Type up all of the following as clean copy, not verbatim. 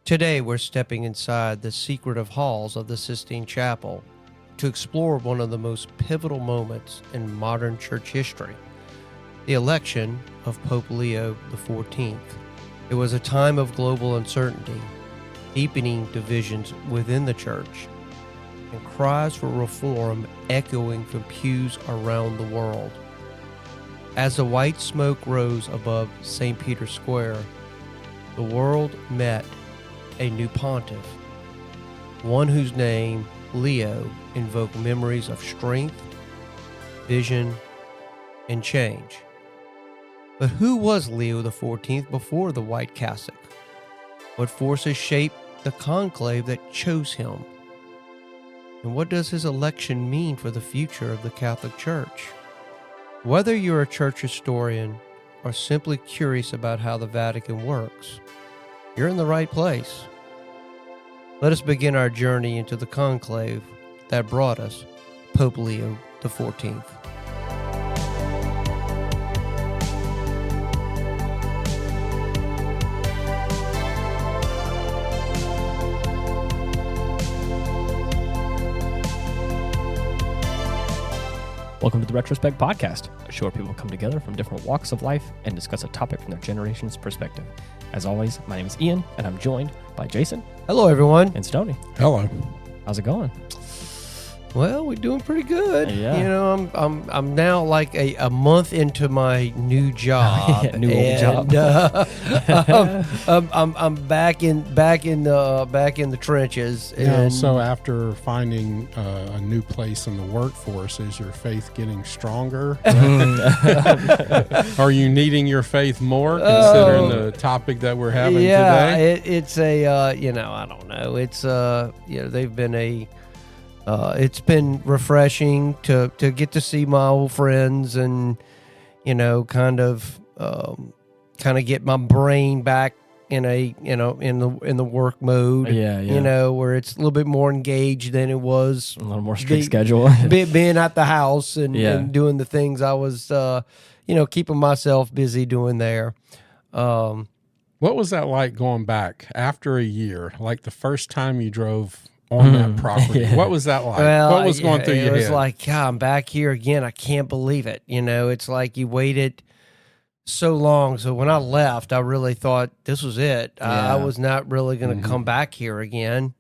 Today, we're stepping inside the secretive halls of the Sistine Chapel to explore one of the most pivotal moments in modern church history, the election of Pope Leo XIV. It was a time of global uncertainty, deepening divisions within the church, and cries for reform echoing from pews around the world. As the white smoke rose above St. Peter's Square, the world met a new pontiff, one whose name, Leo, invoked memories of strength, vision, and change. But who was Leo XIV before the white cassock? What forces shaped the conclave that chose him? And what does his election mean for the future of the Catholic Church? Whether you're a church historian or simply curious about how the Vatican works, you're in the right place. Let us begin our journey into the conclave that brought us Pope Leo XIV. Welcome to the Retrospect podcast, a show where people come together from different walks of life and discuss a topic from their generation's perspective. As always, my name is Ian, and I'm joined by Jason. Hello, everyone. And Stoney. Hello. How's it going? Well, we're doing pretty good. Yeah. You know, I'm now like a month into my new job. Yeah, new old job. I'm back in the trenches. Yeah, And so after finding a new place in the workforce, is your faith getting stronger? Are you needing your faith more, considering the topic that we're having today? It's a I don't know. It's they've been it's been refreshing to get to see my old friends and kind of get my brain back in the work mode. Yeah. Where it's a little bit more engaged than it was. A little more strict schedule. Being at the house and doing the things I was keeping myself busy doing there. What was that like going back after a year? Like the first time you drove on that property. Yeah. What was that like? Well, what was going through your head? It was like, God, I'm back here again. I can't believe it. It's like you waited so long. So when I left, I really thought this was it. I was not really going to come back here again.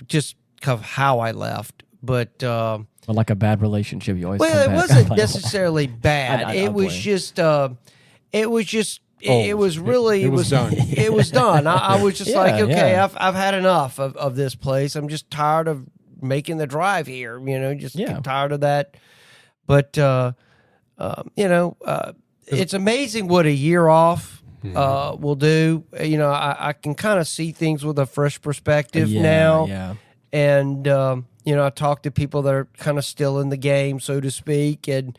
Just of how I left. But like a bad relationship, you always well, come it back. wasn't necessarily bad. I It was blame. just it was just. Old. It was really It was done. It was done. I was just like, okay, yeah. I've had enough of this place. I'm just tired of making the drive here. Get tired of that. But it's amazing what a year off will do. I can kind of see things with a fresh perspective now. Yeah. And I talk to people that are kind of still in the game, so to speak, and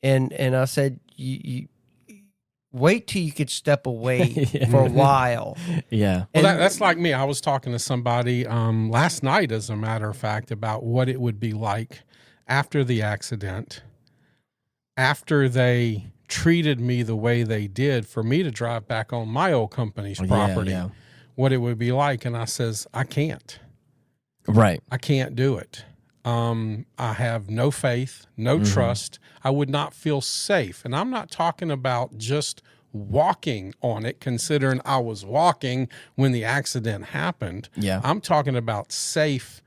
I said, you wait till you could step away for a while. Yeah. Well, that's like me. I was talking to somebody last night, as a matter of fact, about what it would be like after the accident, after they treated me the way they did, for me to drive back on my old company's property, Yeah. what it would be like. And I says, I can't. Right. I can't do it. I have no faith, no trust. I would not feel safe. And I'm not talking about just walking on it, considering I was walking when the accident happened. Yeah. I'm talking about safe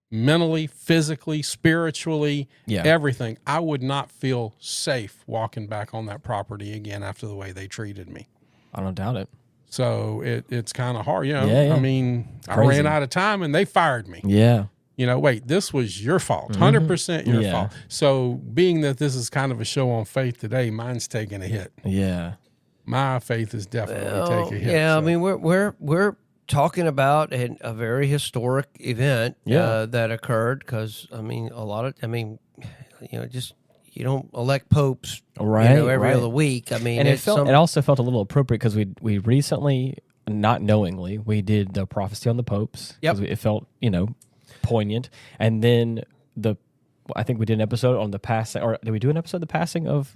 mentally, physically, spiritually, everything. I would not feel safe walking back on that property again after the way they treated me. I don't doubt it. So it's kind of hard. Yeah. I mean, I Crazy. ran out of time and they fired me. Yeah. Wait, this was your fault, 100% your fault. So being that this is kind of a show on faith today, mine's taking a hit. Yeah. My faith is definitely taking a hit. Yeah, so. I mean, we're talking about a very historic event that occurred because, you don't elect popes every other week. I mean, And it also felt a little appropriate because we recently, not knowingly, we did the prophecy on the popes. Yep. It felt, poignant. And then I think we did an episode on the passing, or did we do an episode of the passing of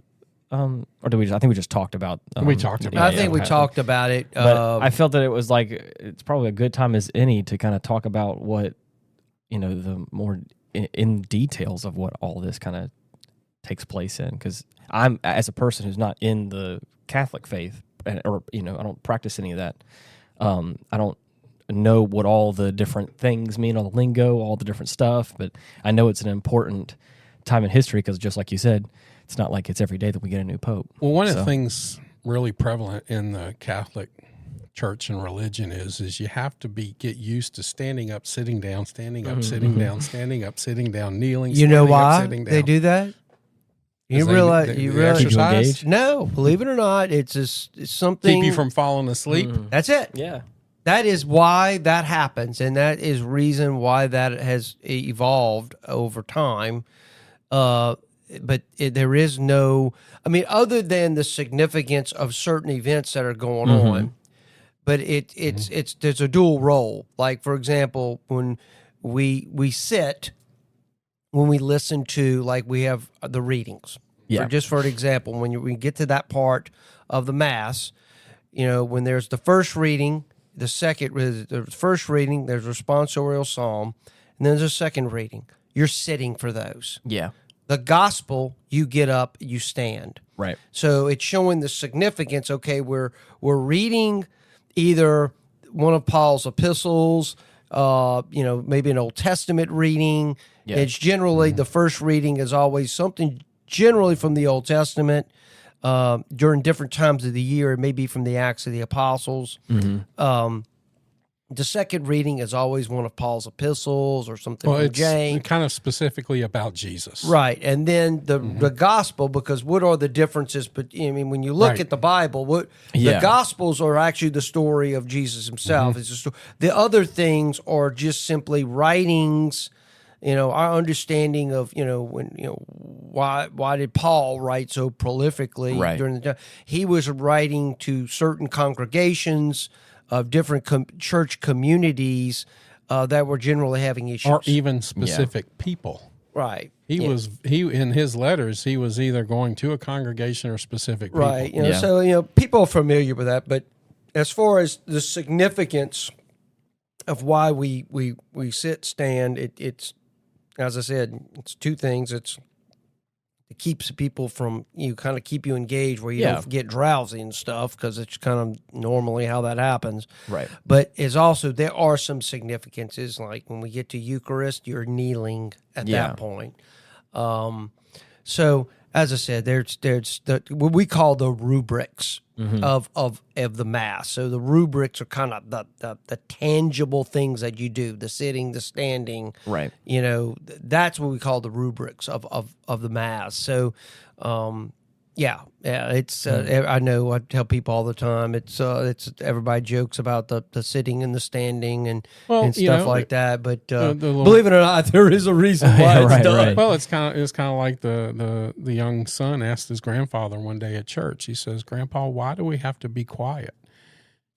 or did we? I think we just talked about. We talked about I think we talked about it. But I felt that it was like it's probably a good time as any to kind of talk about what the more in details of what all this kind of takes place in, because I'm, as a person who's not in the Catholic faith, or I don't practice any of that. I don't know what all the different things mean, all the lingo, all the different stuff, but I know it's an important time in history because, just like you said, it's not like it's every day that we get a new pope. Well, one of the things really prevalent in the Catholic Church and religion is you have to get used to standing up, sitting down, standing up, sitting down, standing up, sitting down, kneeling. You know why sitting down. they do that? You realize? Exercise? No, believe it or not, it's something Keep you from falling asleep. That's it. Yeah. That is why that happens, and that is reason why that has evolved over time. But there is no, other than the significance of certain events that are going on, but it's there's a dual role. Like, for example, when we sit, when we listen to, like, we have the readings. Yeah. For an example, when we get to that part of the Mass, when there's the first reading, the first reading, there's responsorial psalm, and then there's a second reading. You're sitting for those. Yeah. The gospel, you get up, you stand. Right. So it's showing the significance. Okay, we're reading either one of Paul's epistles, maybe an Old Testament reading. Yeah. It's generally the first reading is always something generally from the Old Testament. During different times of the year, it may be from the Acts of the Apostles. The second reading is always one of Paul's epistles or something from James. It's kind of specifically about Jesus. Right. And then the gospel, because what are the differences? But when you look at the Bible, the gospels are actually the story of Jesus himself. It's the other things are just simply writings. Our understanding of, why did Paul write so prolifically during the time? He was writing to certain congregations of different church communities that were generally having issues. Or even specific people. Right. He in his letters, he was either going to a congregation or specific people. Right. So, people are familiar with that. But as far as the significance of why we sit, stand, it's, as I said, it's two things. It keeps people from, kind of keep you engaged where you don't get drowsy and stuff, because it's kind of normally how that happens. Right. But it's also, there are some significances, like when we get to Eucharist, you're kneeling at that point. So, as I said, there's what we call the rubrics of the Mass. So the rubrics are kind of the tangible things that you do, the sitting, the standing. Right. That's what we call the rubrics of the Mass. So, it's I know I tell people all the time, it's everybody jokes about the sitting and the standing and stuff like that, but believe it or not, there is a reason why it's done. Right. Well, it's kind of like the young son asked his grandfather one day at church. He says, "Grandpa, why do we have to be quiet?"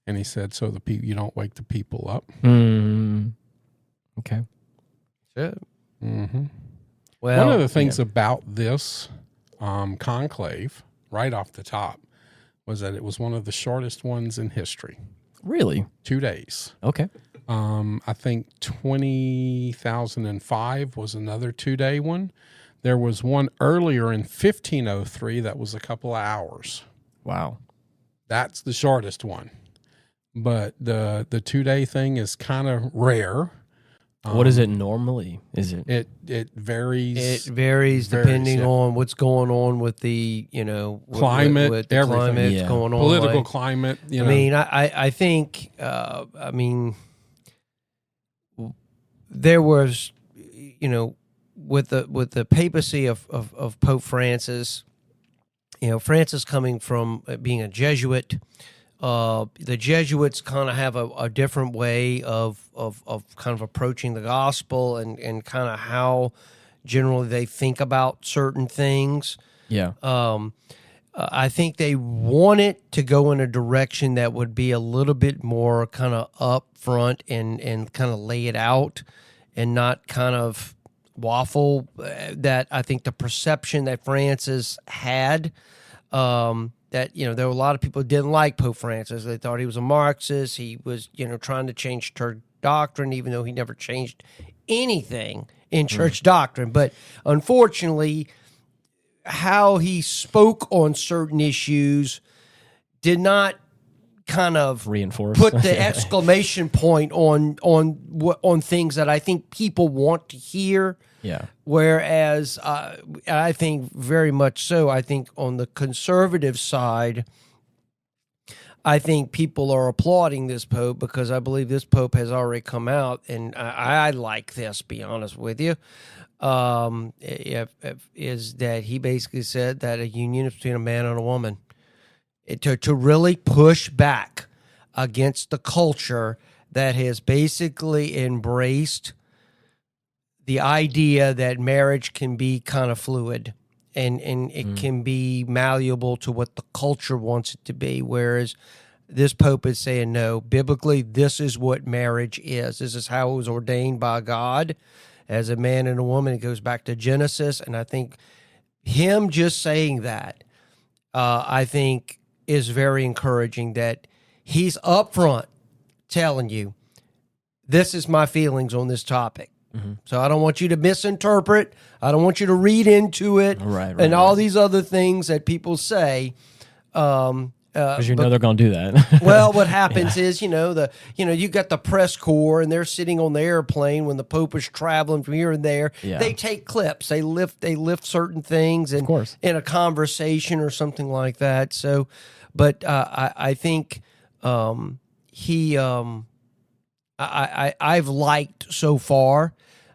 And he said, "So you don't wake the people up." Okay. Well, one of the things about this conclave, right off the top, was that it was one of the shortest ones in history. Really? 2 days. Okay. I think 2005 was another 2-day one. There was one earlier in 1503 that was a couple of hours. Wow. That's the shortest one. But the 2-day thing is kind of rare. What is it normally? Is it? It varies. It varies depending on what's going on with the climate, with the everything. climate's going on, political climate. I think there was with the papacy of Pope Francis, Francis coming from being a Jesuit. The Jesuits kind of have a different way of kind of approaching the gospel and kind of how generally they think about certain things. Yeah. I think they want it to go in a direction that would be a little bit more kind of up front and kind of lay it out and not kind of waffle. That I think the perception that Francis had That, there were a lot of people who didn't like Pope Francis. They thought he was a Marxist. He was, trying to change church doctrine, even though he never changed anything in church doctrine. But unfortunately, how he spoke on certain issues did not kind of reinforce, put the exclamation point on things that I think people want to hear. Yeah. Whereas I think very much so. I think on the conservative side, I think people are applauding this pope because I believe this pope has already come out, and I like this. Be honest with you, is that he basically said that a union is between a man and a woman. To really push back against the culture that has basically embraced the idea that marriage can be kind of fluid and it can be malleable to what the culture wants it to be, whereas this pope is saying, no, biblically, this is what marriage is. This is how it was ordained by God as a man and a woman. It goes back to Genesis, and I think him just saying that, I think, is very encouraging, that he's upfront telling you, this is my feelings on this topic. Mm-hmm. So I don't want you to misinterpret. I don't want you to read into it, and all these other things that people say. Because they're going to do that. Well, what happens is, you got the press corps, and they're sitting on the airplane when the Pope is traveling from here and there. Yeah. They take clips. They lift certain things, and in a conversation or something like that. So, but I think I've liked so far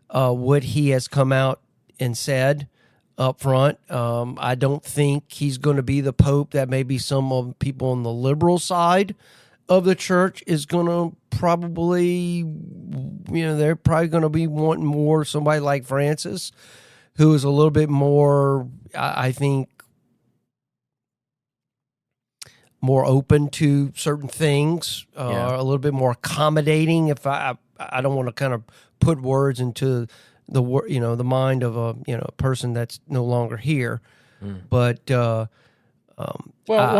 what he has come out and said up front. I don't think he's going to be the pope that maybe some of people on the liberal side of the church is going to probably, they're probably going to be wanting more somebody like Francis, who is a little bit more, I think, more open to certain things, a little bit more accommodating. If I don't want to kind of put words into the mind of a person that's no longer here, but one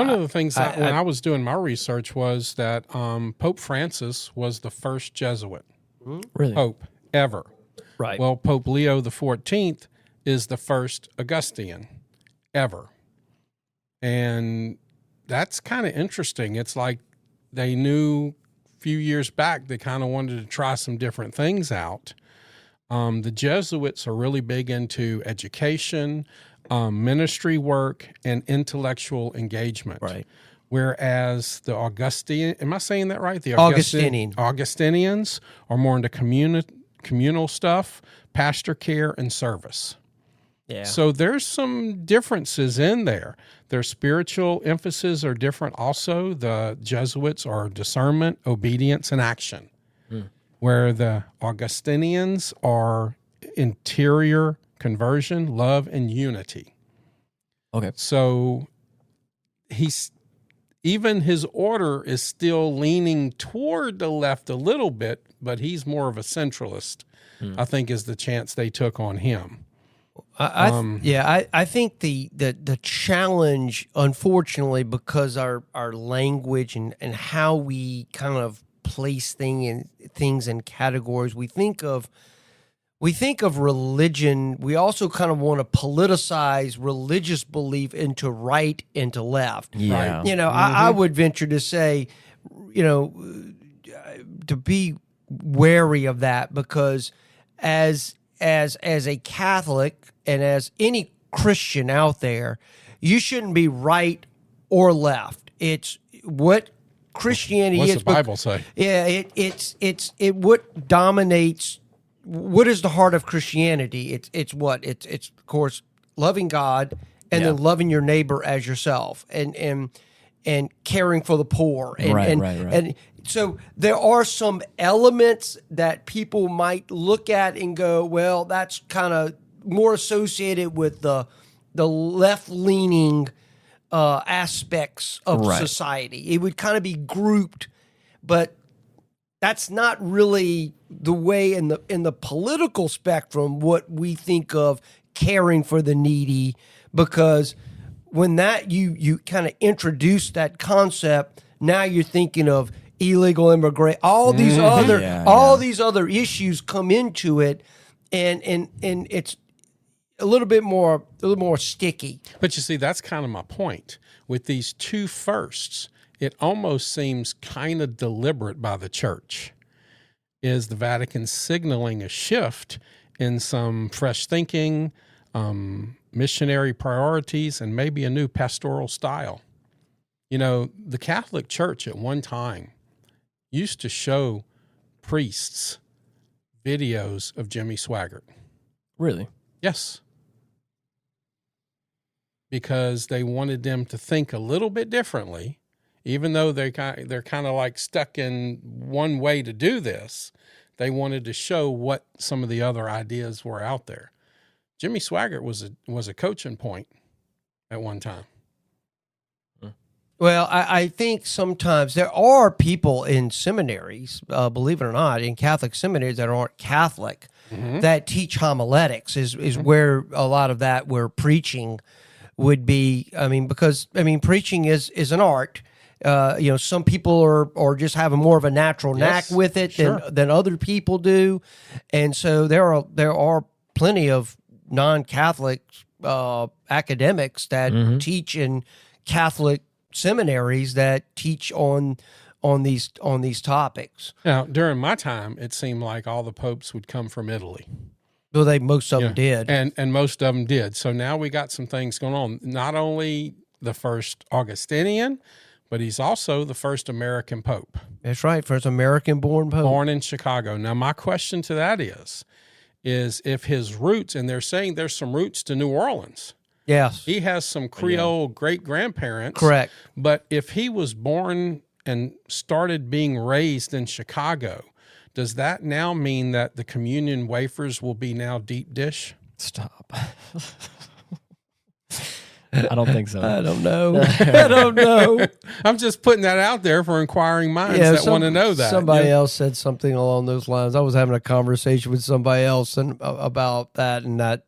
of the things when I was doing my research was that Pope Francis was the first Jesuit pope ever. Right. Well, Pope Leo XIV is the first Augustinian ever, and that's kind of interesting. It's like they knew a few years back they kind of wanted to try some different things out. The Jesuits are really big into education, ministry work, and intellectual engagement. Right. Whereas the Augustinian, am I saying that right? The Augustinians are more into communal stuff, pastor care, and service. Yeah. So there's some differences in there. Their spiritual emphasis are different also. The Jesuits are discernment, obedience, and action, where the Augustinians are interior conversion, love, and unity. Okay. So even his order is still leaning toward the left a little bit, but he's more of a centralist, I think, is the chance they took on him. I think the challenge, unfortunately, because our language and how we kind of place things in categories, we think of religion. We also kind of want to politicize religious belief into right and to left. Yeah. Right? I would venture to say, to be wary of that, because as a Catholic and as any Christian out there, you shouldn't be right or left. It's what Christianity is. What's the Bible say? Yeah, it's what dominates. What is the heart of Christianity? It's of course loving God and then loving your neighbor as yourself, and caring for the poor, and so there are some elements that people might look at and go, well, that's kind of more associated with the left-leaning aspects of society. It would kind of be grouped, but that's not really the way in the political spectrum what we think of caring for the needy, because when that you kind of introduce that concept, now you're thinking of illegal immigrant, all these other issues come into it, and it's a little more sticky. But you see, that's kind of my point. With these two firsts, it almost seems kind of deliberate by the church. Is the Vatican signaling a shift in some fresh thinking, missionary priorities, and maybe a new pastoral style? You know, the Catholic Church at one time used to show priests videos of Jimmy Swaggart. Really? Yes. Because they wanted them to think a little bit differently, even though they're kind of like stuck in one way to do this. They wanted to show what some of the other ideas were out there. Jimmy Swaggart was a coaching point at one time. Well, I think sometimes there are people in seminaries, believe it or not, in Catholic seminaries that aren't Catholic, that teach homiletics is where a lot of that where preaching would be. I mean, because preaching is an art. Some people are just having more of a natural knack with it than other people do, and so there are plenty of non-Catholic academics that teach in Catholic seminaries that teach on these topics. Now, during my time, it seemed like all the popes would come from Italy. Well, most of them did, and most of them did. So now we got some things going on. Not only the first Augustinian, but he's also the first American pope. That's right, first American-born pope, born in Chicago. Now, my question to that is if his roots, and they're saying there's some roots to New Orleans. Yes. He has some Creole great-grandparents. Correct. But if he was born and started being raised in Chicago, does that now mean that the communion wafers will be now deep dish? Stop. I don't think so. I don't know. I don't know. I'm just putting that out there for inquiring minds that want to know that. Somebody else said something along those lines. I was having a conversation with somebody else about that, and that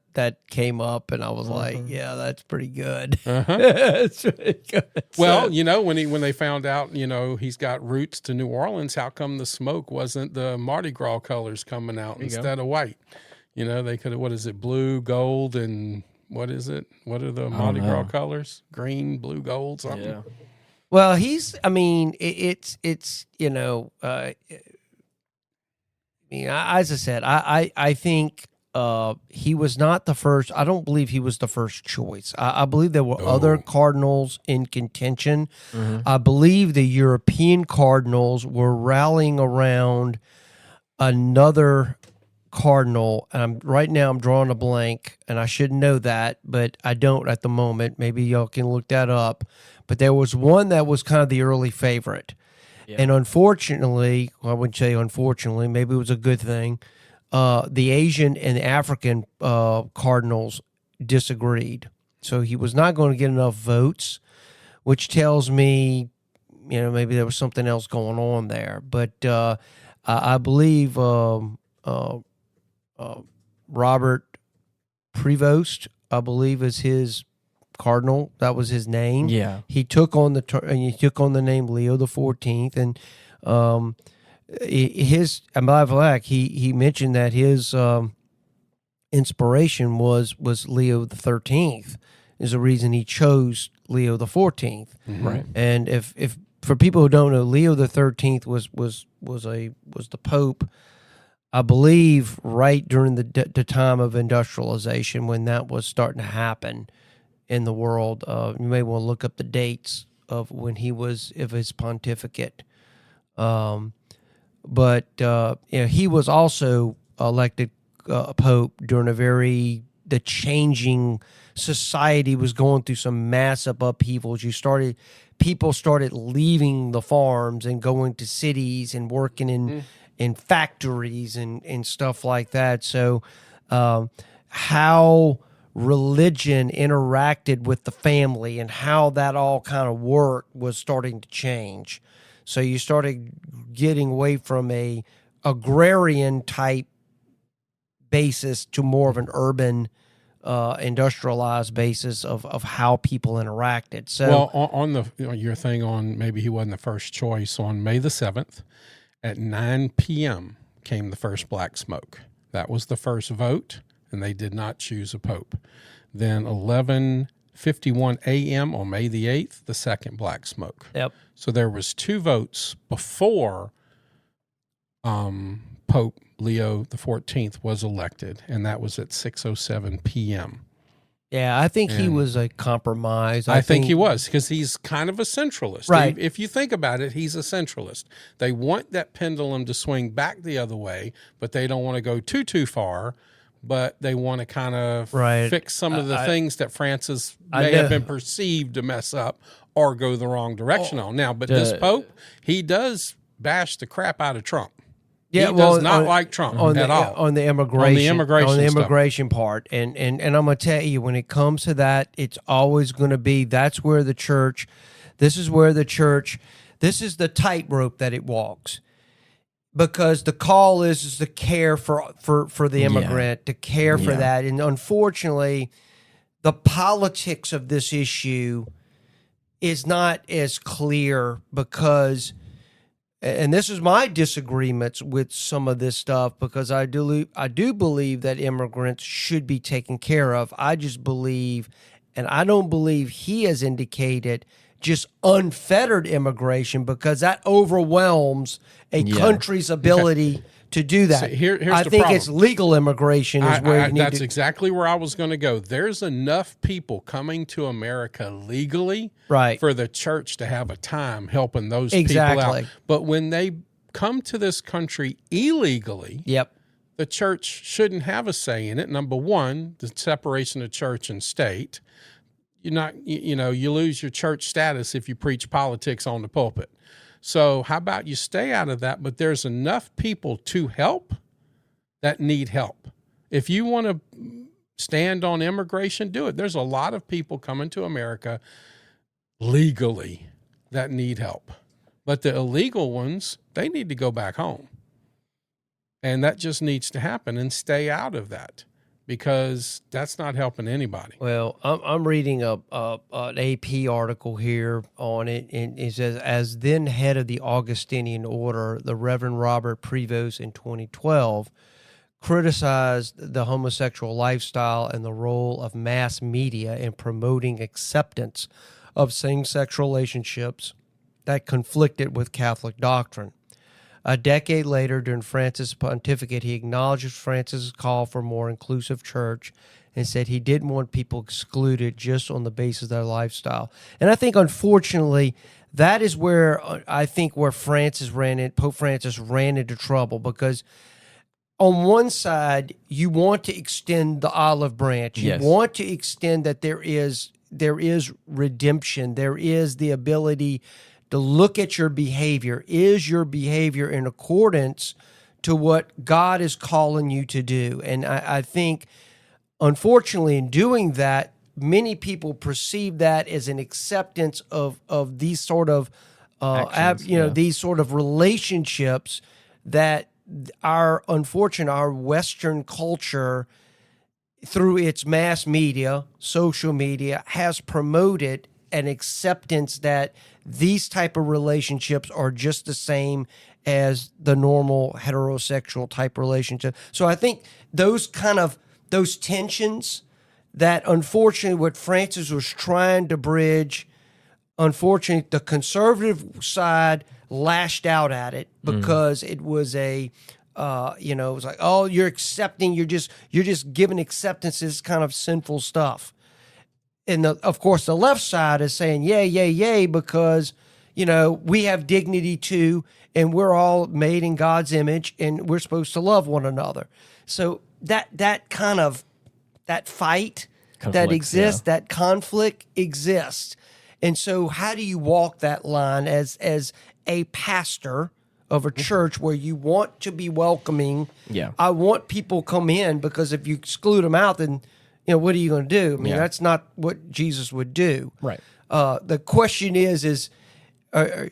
came up, and I was like, yeah, that's pretty good. That's pretty good. Well, when they found out, he's got roots to New Orleans, how come the smoke wasn't the Mardi Gras colors coming out instead of white? They could have, what is it, blue, gold, and what is it? What are the Mardi Gras colors? Green, blue, gold, something? Yeah. Well, it's as I said, I think he was not the first. I don't believe he was the first choice. I believe there were other cardinals in contention. I believe the European cardinals were rallying around another cardinal. And right now I'm drawing a blank, and I should know that, but I don't at the moment. Maybe y'all can look that up. But there was one that was kind of the early favorite. Yeah. And unfortunately, I wouldn't say unfortunately, maybe it was a good thing, the Asian and the African cardinals disagreed. So he was not going to get enough votes, which tells me, maybe there was something else going on there. But I believe Robert Prevost, I believe, is his cardinal. That was his name. Yeah, he took on the name Leo XIV, and he mentioned that his inspiration was Leo XIII is the reason he chose Leo XIV. Right. And if for people who don't know, Leo XIII was the Pope, I believe, right during the time of industrialization, when that was starting to happen in the world. You may want to look up the dates of when he was of his pontificate. But he was also elected Pope during the changing society was going through some massive upheavals. People started leaving the farms and going to cities and working in factories and stuff like that. So how religion interacted with the family and how that all kind of worked was starting to change. So you started getting away from a agrarian type basis to more of an urban industrialized basis of how people interacted. So, well, on the your thing on maybe he wasn't the first choice, on May the 7th at 9 p.m. came the first black smoke. That was the first vote, and they did not choose a pope. Then 11:51 a.m. on May the 8th, the second black smoke. yep. So there was 2 votes before Pope Leo XIV was elected, and that was at 6:07 p.m. Yeah, I think he And was a compromise. I think he was, because he's kind of a centralist. Right. If you think about it, he's a centralist. They want that pendulum to swing back the other way, but they don't want to go too far. But they want to kind of Right. fix some of the things that Francis I may know. have been perceived to mess up or go the wrong direction on. Now, but this Pope, he does bash the crap out of Trump. Yeah, he does not like Trump at all. on the immigration stuff. part, and I'm going to tell you, when it comes to that, it's always going to be that's where the church. This is the tightrope that it walks, because the call is to care for the immigrant, to care for that, and unfortunately, the politics of this issue is not as clear because. And this is my disagreements with some of this stuff, because I do believe that immigrants should be taken care of. I just believe, and I don't believe he has indicated just unfettered immigration, because that overwhelms a country's ability to do that. See, here's I the think problem. it's legal immigration is where you need that's to. exactly where I was going to go. There's enough people coming to America legally Right. for the church to have a time helping those people Exactly. out. But when they come to this country illegally, Yep. the church shouldn't have a say in it. Number one, the separation of church and state. You lose your church status if you preach politics on the pulpit. So how about you stay out of that? But there's enough people to help that need help. If you want to stand on immigration, do it. There's a lot of people coming to America legally that need help. But the illegal ones, they need to go back home. And that just needs to happen, and stay out of that, because that's not helping anybody. Well, I'm reading an AP article here on it, and it says, as then head of the Augustinian order, the Reverend Robert Prevost in 2012 criticized the homosexual lifestyle and the role of mass media in promoting acceptance of same-sex relationships that conflicted with Catholic doctrine. A decade later, during Francis' pontificate, he acknowledged Francis' call for a more inclusive church and said he didn't want people excluded just on the basis of their lifestyle. And I think, unfortunately, that is where Pope Francis ran into trouble, because on one side, you want to extend the olive branch. You want to extend that there is redemption. There is the ability to look at your behavior. Is your behavior in accordance to what God is calling you to do? And I think, unfortunately, in doing that, many people perceive that as an acceptance of these sort of these sort of relationships that our Western culture, through its mass media, social media, has promoted an acceptance that these type of relationships are just the same as the normal heterosexual type relationship. So I think those tensions that, unfortunately, what Francis was trying to bridge, unfortunately, the conservative side lashed out at it, because it was it was like, oh, you're accepting, you're just giving acceptance to this kind of sinful stuff. And of course, the left side is saying, yay, because, we have dignity too, and we're all made in God's image, and we're supposed to love one another. So that fight that exists, that conflict exists. And so how do you walk that line as a pastor of a church where you want to be welcoming? Yeah. I want people come in, because if you exclude them out, then what are you going to do? I mean, that's not what Jesus would do. Right. The question is I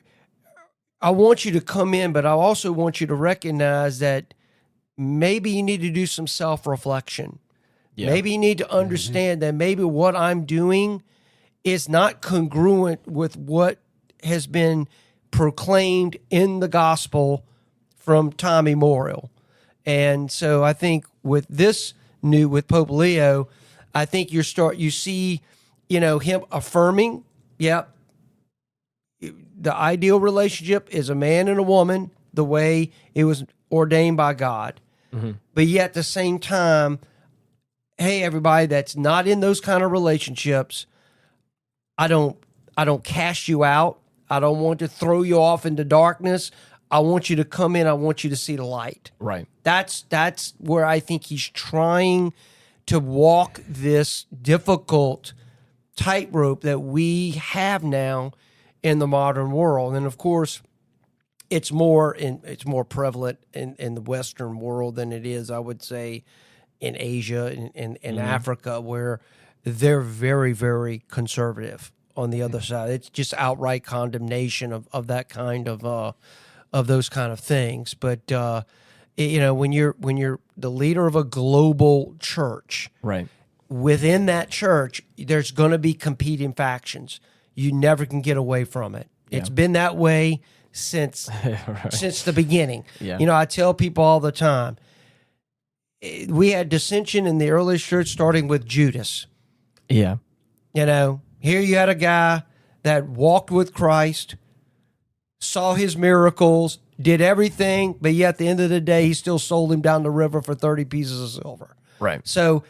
want you to come in, but I also want you to recognize that maybe you need to do some self-reflection, Yeah. Maybe you need to understand that maybe what I'm doing is not congruent with what has been proclaimed in the gospel from time immemorial. And so I think with with Pope Leo, I think you see, him affirming, the ideal relationship is a man and a woman, the way it was ordained by God. Mm-hmm. But yet at the same time, hey, everybody that's not in those kind of relationships, I don't cast you out. I don't want to throw you off into darkness. I want you to come in. I want you to see the light. Right. That's where I think he's trying to walk this difficult tightrope that we have now in the modern world. And of course, it's more prevalent in the Western world than it is, I would say, in Asia and Africa, where they're very, very conservative on the other side. It's just outright condemnation of that kind of those kind of things. But when you're the leader of a global church, right, within that church, there's going to be competing factions. You never can get away from it. Yeah. It's been that way since since the beginning. Yeah. I tell people all the time, we had dissension in the earliest church, starting with Judas. Yeah. Here you had a guy that walked with Christ, saw his miracles, did everything, but yet at the end of the day, he still sold him down the river for 30 pieces of silver. Right. So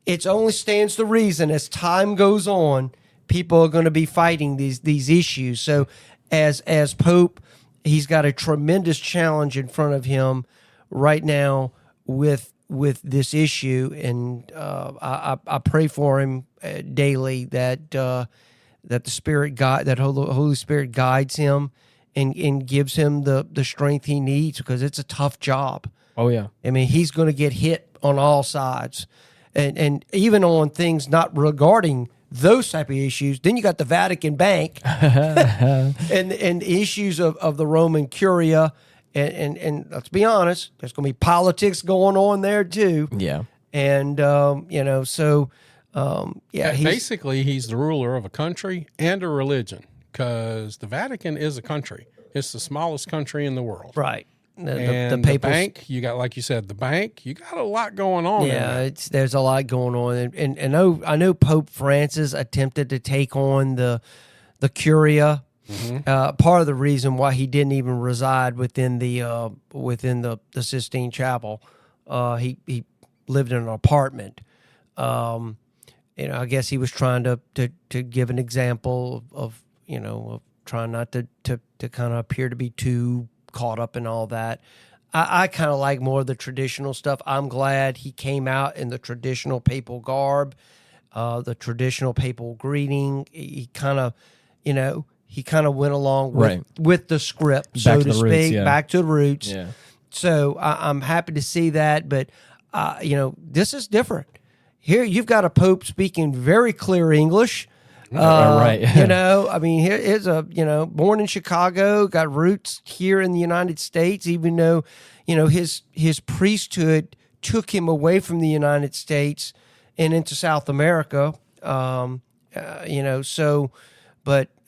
it only stands to reason as time goes on, people are going to be fighting these issues. So as Pope, he's got a tremendous challenge in front of him right now with this issue, and I pray for him daily that the Spirit Holy Spirit guides him and gives him the strength he needs, because it's a tough job. Oh yeah, I mean, he's going to get hit on all sides, and even on things not regarding those type of issues. Then you got the Vatican Bank and issues of the Roman Curia. And let's be honest, there's going to be politics going on there too. Yeah. And, basically, he's the ruler of a country and a religion, because the Vatican is a country. It's the smallest country in the world. Right. The bank, you got, like you said, the bank, you got a lot going on. Yeah, there's a lot going on. And I know Pope Francis attempted to take on the Curia. Mm-hmm. Part of the reason why he didn't even reside within the Sistine Chapel, he lived in an apartment. I guess he was trying to give an example of trying not to kind of appear to be too caught up in all that. I kind of like more of the traditional stuff. I'm glad he came out in the traditional papal garb, the traditional papal greeting. He kind of went along with the script, so to speak, back to the roots. Yeah. So I'm happy to see that, but this is different. Here you've got a pope speaking very clear English. Right. I mean, here's born in Chicago, got roots here in the United States, even though, his priesthood took him away from the United States and into South America. But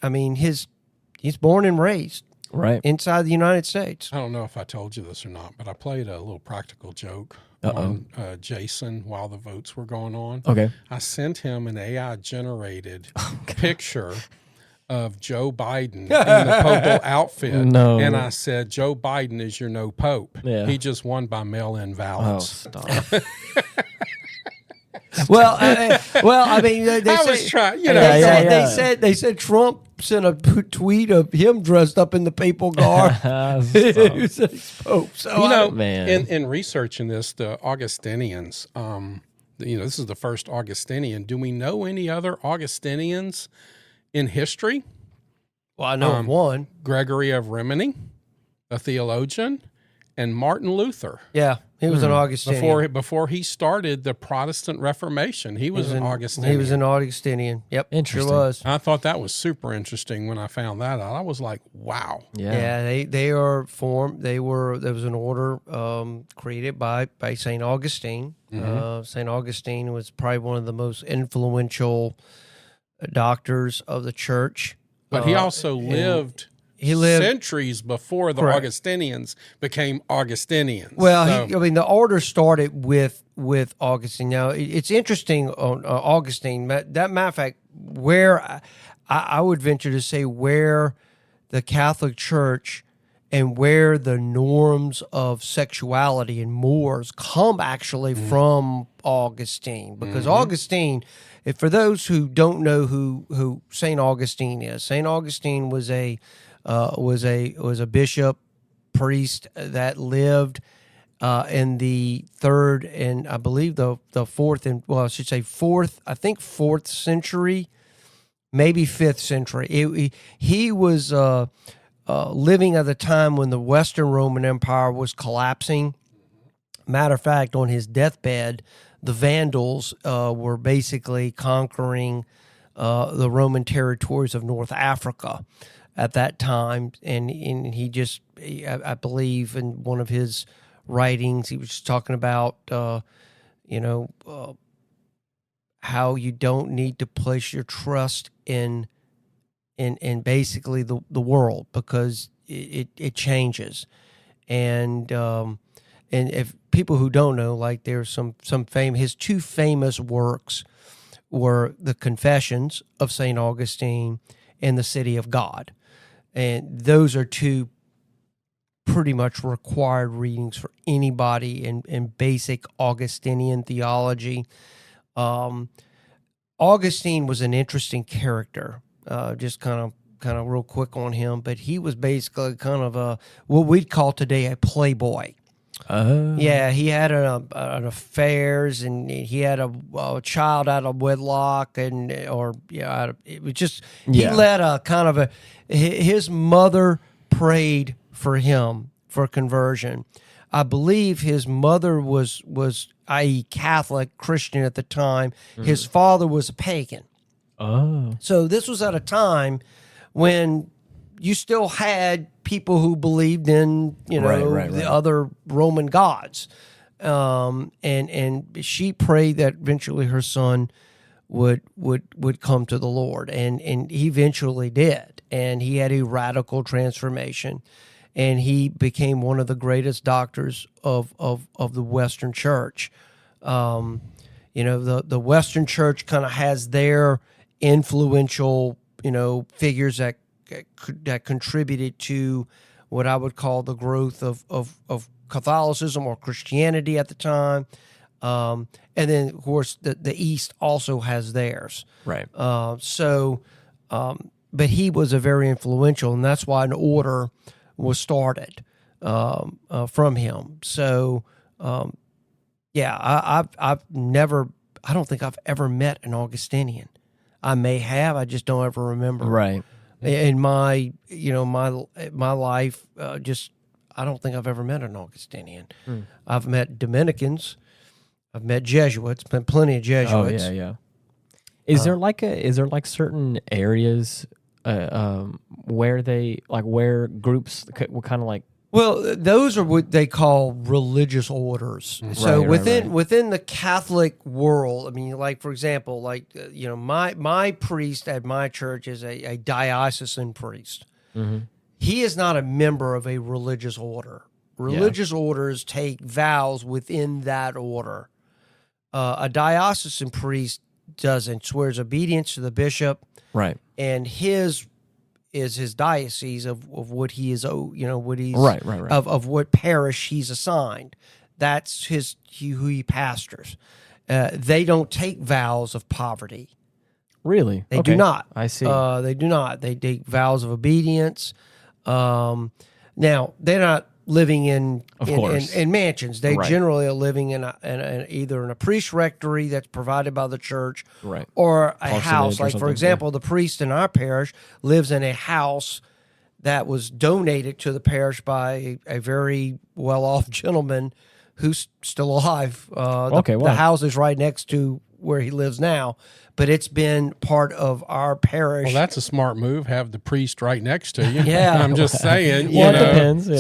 I mean, he's born and raised inside the United States. I don't know if I told you this or not, but I played a little practical joke on Jason while the votes were going on. Okay. I sent him an AI-generated picture of Joe Biden in the papal outfit. No. And I said, Joe Biden is your no pope. Yeah. He just won by mail-in ballots. Oh, stop. Well, I mean, they said Trump sent a tweet of him dressed up in the papal garb. Pope. So man, in researching this, the Augustinians, this is the first Augustinian. Do we know any other Augustinians in history? Well, I know of one, Gregory of Rimini, a theologian, and Martin Luther. Yeah. He was an Augustinian. Before he started the Protestant Reformation, he was an Augustinian. He was an Augustinian. Yep, Interesting. Sure was. I thought that was super interesting when I found that out. I was like, wow. Yeah. They are formed. There was an order created by Saint Augustine. Saint Augustine was probably one of the most influential doctors of the church. But he also lived centuries before the Augustinians became Augustinians. Well, the order started with Augustine. Now, it's interesting on Augustine. That matter of fact, where I would venture to say where the Catholic Church and where the norms of sexuality and mores come actually from Augustine, because Augustine. For those who don't know who Saint Augustine is, Saint Augustine was a bishop, priest that lived in the third and I believe the fourth and fourth century, maybe 5th century. He was living at the time when the Western Roman Empire was collapsing. Matter of fact, on his deathbed, the Vandals were basically conquering the Roman territories of North Africa at that time, and he just, I believe, in one of his writings, he was just talking about, how you don't need to place your trust in basically the world, because it changes, and if people who don't know, like there's some his two famous works were the Confessions of St. Augustine and the City of God. And those are two pretty much required readings for anybody in basic Augustinian theology. Augustine was an interesting character, just kind of real quick on him, but he was basically kind of what we'd call today a playboy. Yeah, he had an affairs, and he had a child out of wedlock, it was just he led a kind of his mother prayed for him for conversion. I believe his mother was i.e. Catholic Christian at the time. His father was a pagan. So this was at a time when you still had people who believed in, the other Roman gods. And she prayed that eventually her son would come to the Lord. And he eventually did. And he had a radical transformation. And he became one of the greatest doctors of the Western Church. The Western Church kind of has their influential, figures that contributed to what I would call the growth of Catholicism or Christianity at the time. And then, of course, the East also has theirs. Right. But he was a very influential, and that's why an order was started from him. So, I don't think I've ever met an Augustinian. I may have, I just don't ever remember. Right. In my life, I don't think I've ever met an Augustinian. I've met Dominicans, I've met Jesuits, met plenty of Jesuits. Oh yeah. Is there certain areas where groups were kind of like? Well, those are what they call religious orders. So within the Catholic world, I mean, like for example, my priest at my church is a diocesan priest. Mm-hmm. He is not a member of a religious order. Religious orders take vows within that order. A diocesan priest doesn't, swears obedience to the bishop. Right. And his diocese of what he is, what he's right. of what parish he's assigned. That's who he pastors. They don't take vows of poverty. Really? They do not. I see. They do not. They take vows of obedience. Now they're not living in mansions. They generally are living in either in a priest rectory that's provided by the church, right, or a house. Like for example, the priest in our parish lives in a house that was donated to the parish by a very well-off gentleman who's still alive. Okay, the wow. house is right next to where he lives now, but it's been part of our parish. Well, that's a smart move. Have the priest right next to you. Yeah. I'm just saying. Well, you it know. depends. Yeah.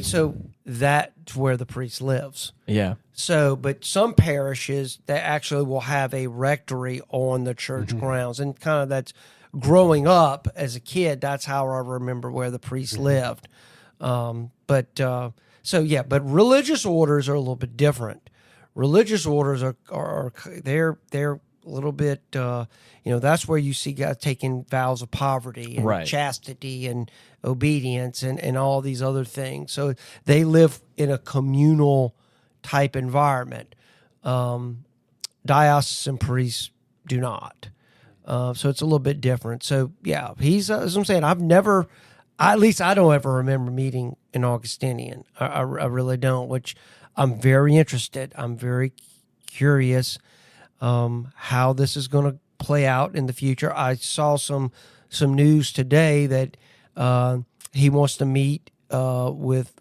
So that's where the priest lives. yeah. So, but some parishes that actually will have a rectory on the church grounds, and kind of that's growing up as a kid. That's how I remember where the priest lived. But religious orders are a little bit different. Religious orders are they're a little bit that's where you see guys taking vows of poverty and Right. chastity and obedience and all these other things. So they live in a communal type environment. Diocesan priests do not. So it's a little bit different. So yeah, he's as I'm saying, at least I don't ever remember meeting an Augustinian. I really don't, which I'm very interested. I'm very curious how this is going to play out in the future. I saw some news today that he wants to meet with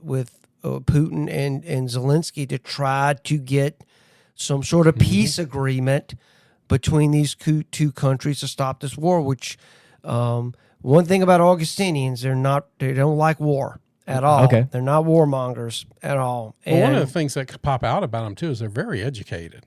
Putin and Zelensky to try to get some sort of peace agreement between these two countries to stop this war. Which one thing about Augustinians, they don't like war at all. Okay. They're not warmongers at all. Well, one of the things that could pop out about them too is they're very educated.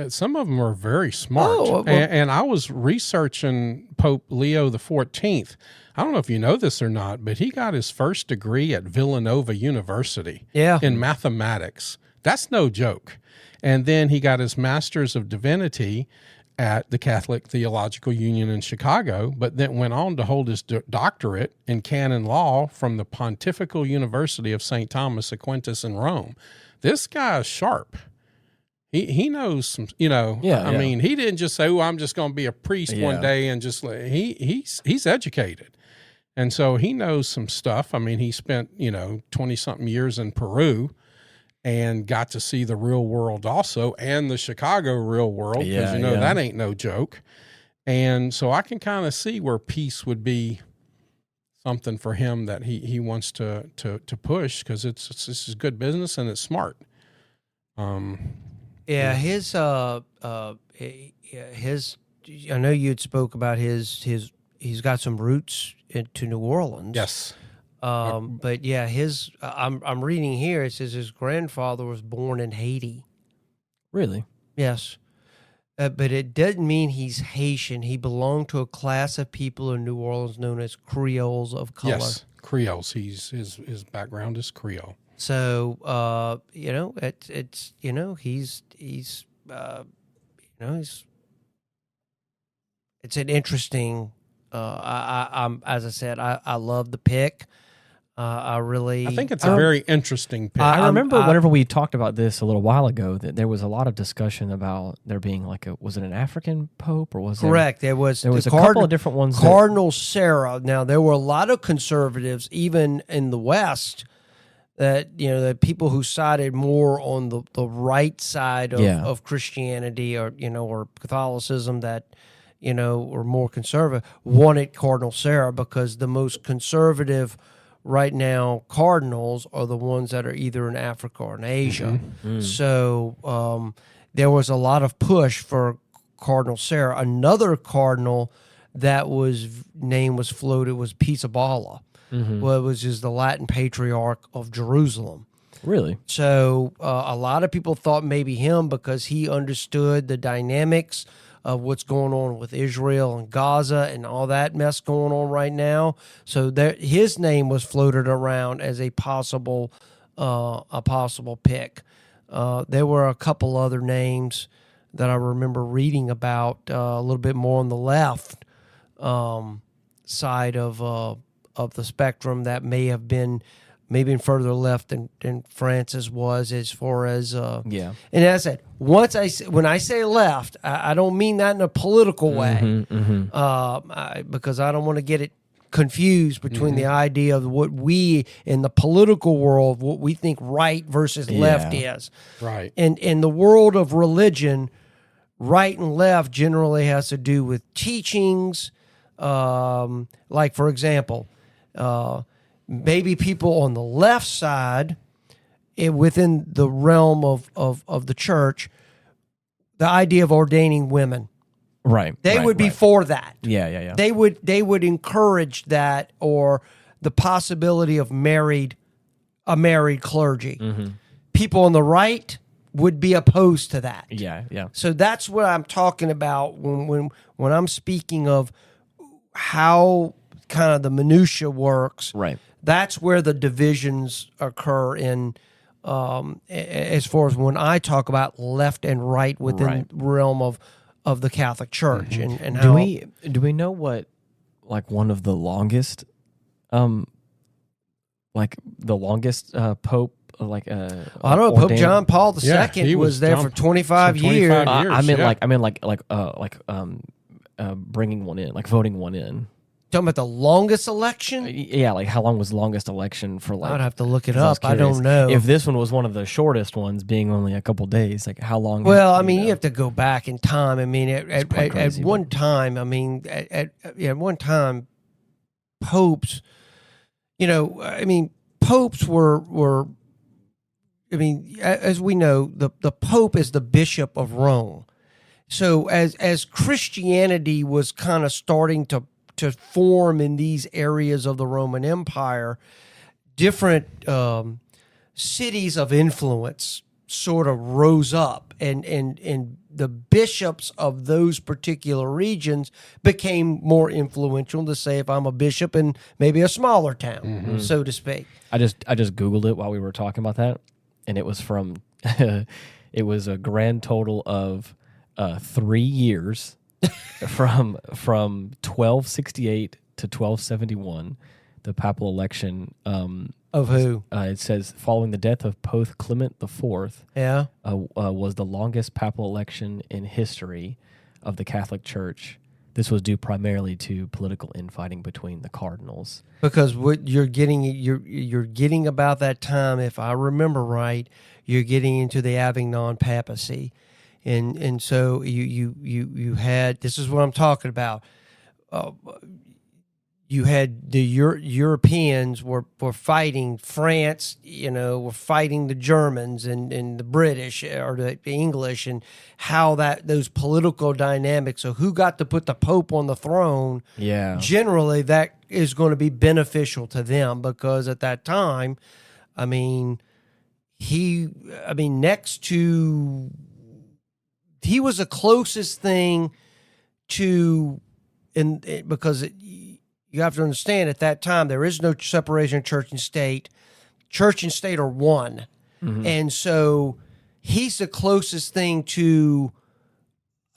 Some of them are very smart. Oh, well, and I was researching Pope Leo XIV. I don't know if you know this or not, but he got his first degree at Villanova University in mathematics. That's no joke. And then he got his Master's of Divinity at the Catholic Theological Union in Chicago, but then went on to hold his doctorate in canon law from the Pontifical University of St. Thomas Aquinas in Rome. This guy is sharp. He knows some, I mean, he didn't just say, I'm just going to be a priest one day and just, he's educated. And so he knows some stuff. I mean, he spent, 20-something years in Peru and got to see the real world also, and the Chicago real world, because that ain't no joke. And so I can kind of see where peace would be something for him that he wants to push, because this is good business and it's smart. His I know you'd spoke about he's got some roots into New Orleans. Yes. But yeah, I'm reading here, it says his grandfather was born in Haiti. Really? Yes. But it doesn't mean he's Haitian. He belonged to a class of people in New Orleans known as Creoles of color. Yes, Creoles. His background is Creole. So, it's an interesting, I'm as I said, I love the pick. I think it's a very interesting pick. I remember whenever we talked about this a little while ago, that there was a lot of discussion about there being was it an African pope, or was correct? There was a Cardinal, couple of different ones. Cardinal Sarah. Now there were a lot of conservatives, even in the West, that the people who sided more on the right side of Christianity or Catholicism that were more conservative wanted Cardinal Sarah, because the most conservative right now cardinals are the ones that are either in Africa or in Asia. Mm-hmm. So there was a lot of push for Cardinal Sarah. Another cardinal that name was floated was Pizzaballa. Mm-hmm. Well, it was just the Latin Patriarch of Jerusalem. Really? So a lot of people thought maybe him, because he understood the dynamics of what's going on with Israel and Gaza and all that mess going on right now. So his name was floated around as a possible pick. There were a couple other names that I remember reading about a little bit more on the left side of the spectrum that may have been maybe further left than Francis was, as far as And as I said, when I say left, I don't mean that in a political way, because I don't want to get it confused between the idea of what we in the political world, what we think right versus left is. Right. And in the world of religion, right and left generally has to do with teachings. Like, for example, maybe people on the left side, within the realm of the church, the idea of ordaining women. Right. They would be for that. Yeah. They would encourage that, or the possibility of a married clergy. Mm-hmm. People on the right would be opposed to that. Yeah. So that's what I'm talking about when I'm speaking of how kind of the minutia works. Right. That's where the divisions occur in, as far as when I talk about left and right within the realm of the Catholic Church. Mm-hmm. And how do we know what, like, one of the longest Pope, like, I don't know, Pope John Paul II was there for 25 years. I mean, bringing one in, like voting one in. Talking about the longest election? Yeah, like how long was the longest election for, like? I'd have to look it up. I don't know. If this one was one of the shortest ones, being only a couple days, like how long? Well, I mean, you have to go back in time. I mean, at one time, popes, popes were, as we know, the Pope is the Bishop of Rome. So as Christianity was kind of starting to form in these areas of the Roman Empire, different cities of influence sort of rose up, and the bishops of those particular regions became more influential. To say, if I'm a bishop in maybe a smaller town, so to speak. I just Googled it while we were talking about that, and it was from it was a grand total of 3 years. from 1268 to 1271, the papal election. Of who? It says, following the death of Pope Clement IV, was the longest papal election in history of the Catholic Church. This was due primarily to political infighting between the cardinals. Because what you're getting about that time, if I remember right, you're getting into the Avignon papacy. And so you had, this is what I'm talking about. You had the Europeans were fighting France, were fighting the Germans and the British or the English, and how those political dynamics. So who got to put the Pope on the throne? Yeah. Generally, that is going to be beneficial to them, because at that time, he was the closest thing to, because you have to understand, at that time there is no separation of church and state. Church and state are one, and so he's the closest thing to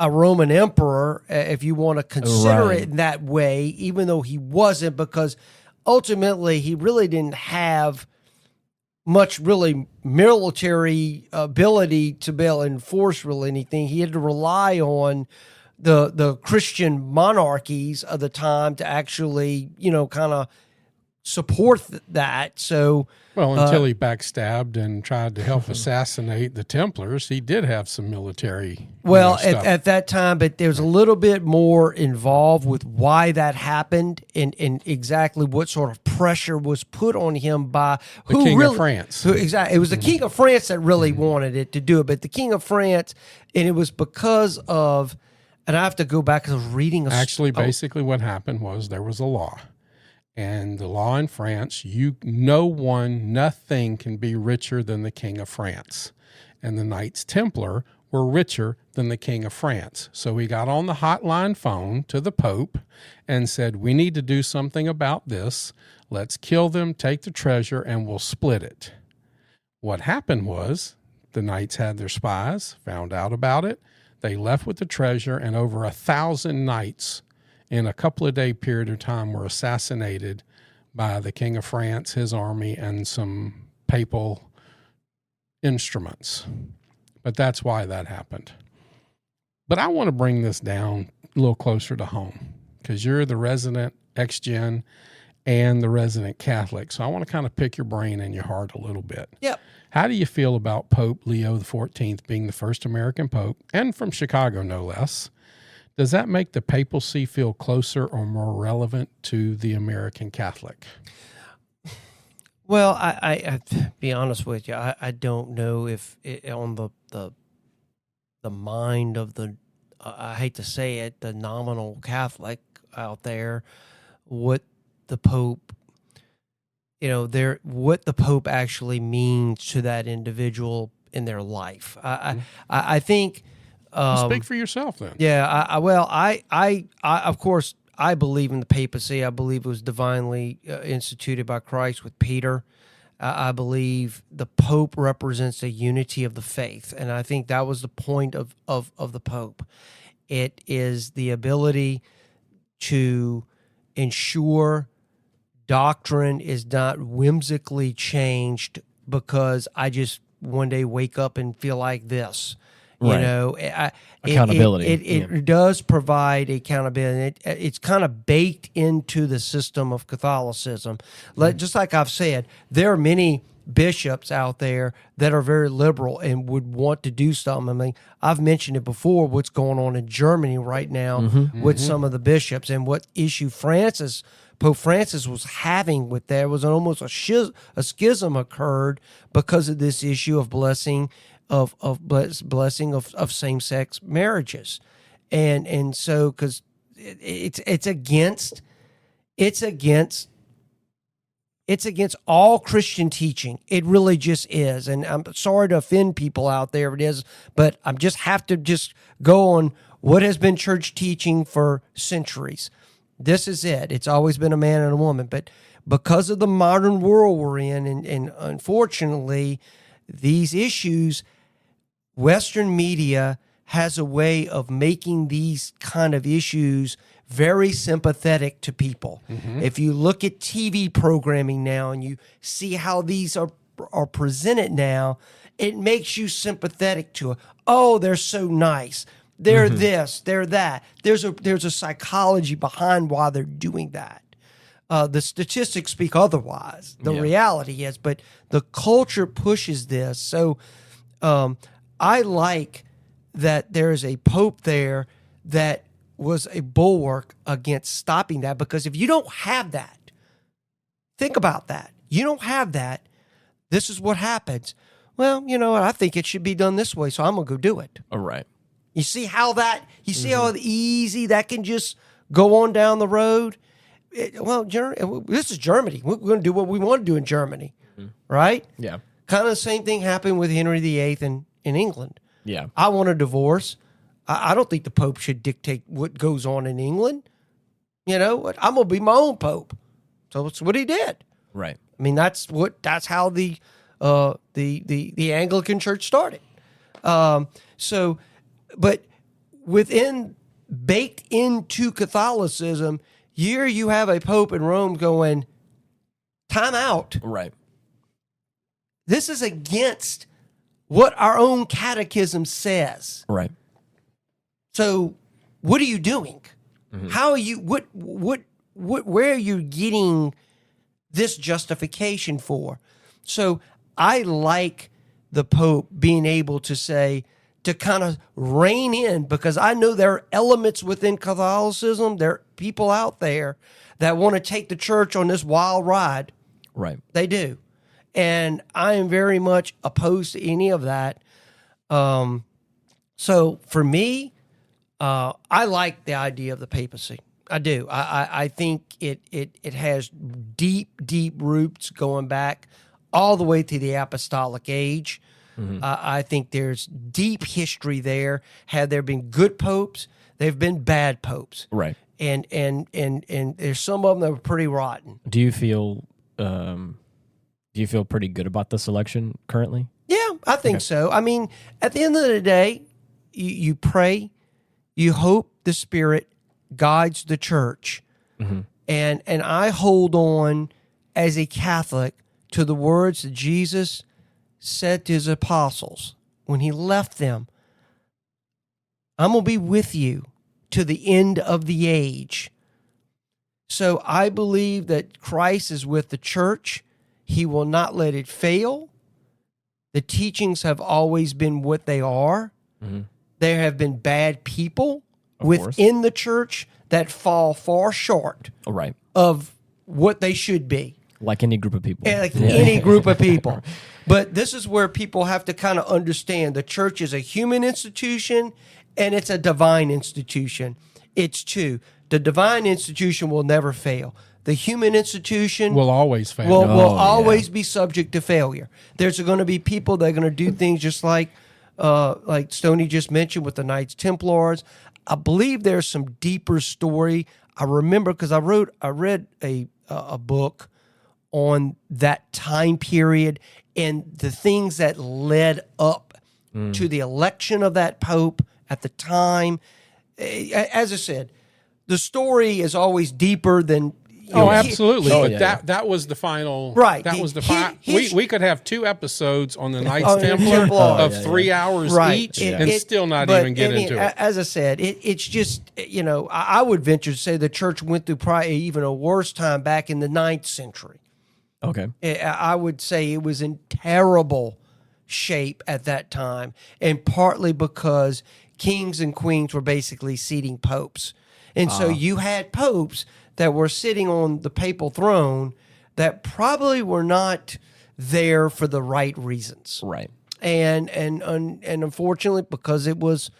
a Roman emperor, if you want to consider it in that way. Even though he wasn't, because ultimately he really didn't have much really military ability to be able to enforce really anything. He had to rely on the Christian monarchies of the time to actually, kind of support that. So, until he backstabbed and tried to help assassinate the Templars, he did have some military. At that time, but there was a little bit more involved with why that happened, and exactly what sort of pressure was put on him by the King of France. Exactly, it was the King of France that really wanted it to do it, but the King of France, and it was because of. And I have to go back, because I was reading basically what happened was there was a law. And the law in France, nothing can be richer than the King of France. And the Knights Templar were richer than the King of France. So he got on the hotline phone to the Pope and said, we need to do something about this. Let's kill them, take the treasure, and we'll split it. What happened was the Knights had their spies, found out about it. They left with the treasure, and over 1,000 knights in a couple of day period of time were assassinated by the King of France, his army, and some papal instruments. But that's why that happened. But I want to bring this down a little closer to home, because you're the resident ex-gen and the resident Catholic. So I want to kind of pick your brain and your heart a little bit. Yep. How do you feel about Pope Leo XIV being the first American pope, and from Chicago, no less? Does that make the papacy feel closer or more relevant to the American Catholic? Well, I be honest with you, I don't know if on the mind of the I hate to say it, the nominal Catholic out there, what the Pope, what the Pope actually means to that individual in their life. I think. Speak for yourself, then. Yeah. I of course I believe in the papacy. I believe it was divinely instituted by Christ with Peter. I believe the Pope represents the unity of the faith, and I think that was the point of the Pope. It is the ability to ensure doctrine is not whimsically changed because I just one day wake up and feel like this. Right. Accountability. It does provide accountability. It's kind of baked into the system of Catholicism. Just like I've said, there are many bishops out there that are very liberal and would want to do something. I mean, I've mentioned it before, what's going on in Germany right now with some of the bishops and what issue Pope Francis was having with that. It was almost a schism occurred because of this issue of blessing of same-sex marriages, and so because it's against all Christian teaching. It really just is, and I'm sorry to offend people out there. It is, but I just have to just go on what has been church teaching for centuries. This is it. It's always been a man and a woman, but because of the modern world we're in, and unfortunately, these issues. Western media has a way of making these kind of issues very sympathetic to people. If you look at TV programming now and you see how these are presented now, it makes you sympathetic to it. Oh, they're so nice. They're this, they're that. There's a psychology behind why they're doing that. The statistics speak otherwise. The reality is, but the culture pushes this. So, I like that there is a Pope there that was a bulwark against stopping that, because if you don't have that, think about that. You don't have that, this is what happens. Well, I think it should be done this way, so I'm going to go do it. All right. You see how how easy that can just go on down the road? This is Germany. We're going to do what we want to do in Germany, right? Yeah. Kind of the same thing happened with Henry VIII in England. Yeah. I want a divorce. I don't think the Pope should dictate what goes on in England. I'm going to be my own Pope. So that's what he did. Right. I mean, that's how the Anglican Church started. But baked into Catholicism, here you have a Pope in Rome going, time out. Right. This is against what our own catechism says. Right. So what are you doing? How are you, where are you getting this justification for? So I like the Pope being able to say, to kind of rein in, because I know there are elements within Catholicism, there are people out there that want to take the church on this wild ride. Right. They do. And I am very much opposed to any of that. So for me, I like the idea of the papacy. I do. I think it has deep roots going back all the way to the apostolic age. I think there's deep history there. Have there been good popes? There've been bad popes. Right. And there's some of them that were pretty rotten. Do you feel pretty good about the selection currently? Yeah, I think so. I mean, at the end of the day, you pray, you hope the Spirit guides the church. And I hold on as a Catholic to the words that Jesus said to his apostles when he left them. I'm going to be with you to the end of the age. So I believe that Christ is with the church. He will not let it fail. The teachings have always been what they are. There have been bad people within the church that fall far short right. of what they should be. Like any group of people. Any group of people. But this is where people have to kind of understand the church is a human institution and it's a divine institution. It's two. The divine institution will never fail. The human institution Will always fail. will always be subject to failure. There's going to be people that are going to do things just like Stoney just mentioned with the Knights Templars. I believe there's some deeper story. I remember because I read a book on that time period and the things that led up to the election of that pope at the time. As I said, the story is always deeper than. Absolutely. But that was the final. Right. That was the final. We could have 2 episodes on the Knights Templar of 3 hours each and still not even get into it. As I said, it's just, I would venture to say the church went through probably even a worse time back in the 9th century. Okay. I would say it was in terrible shape at that time, and partly because kings and queens were basically seating popes. And so you had popes that were sitting on the papal throne that probably were not there for the right reasons. Right. And unfortunately, because it was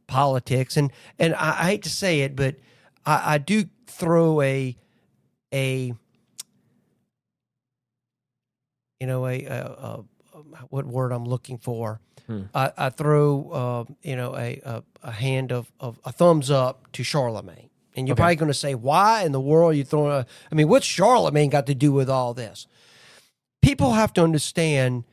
politics, and I hate to say it, but I do throw a what word I'm looking for. I throw a hand of a thumbs up to Charlemagne. And you're probably going to say, why in the world are you throwing what's Charlemagne got to do with all this? People have to understand,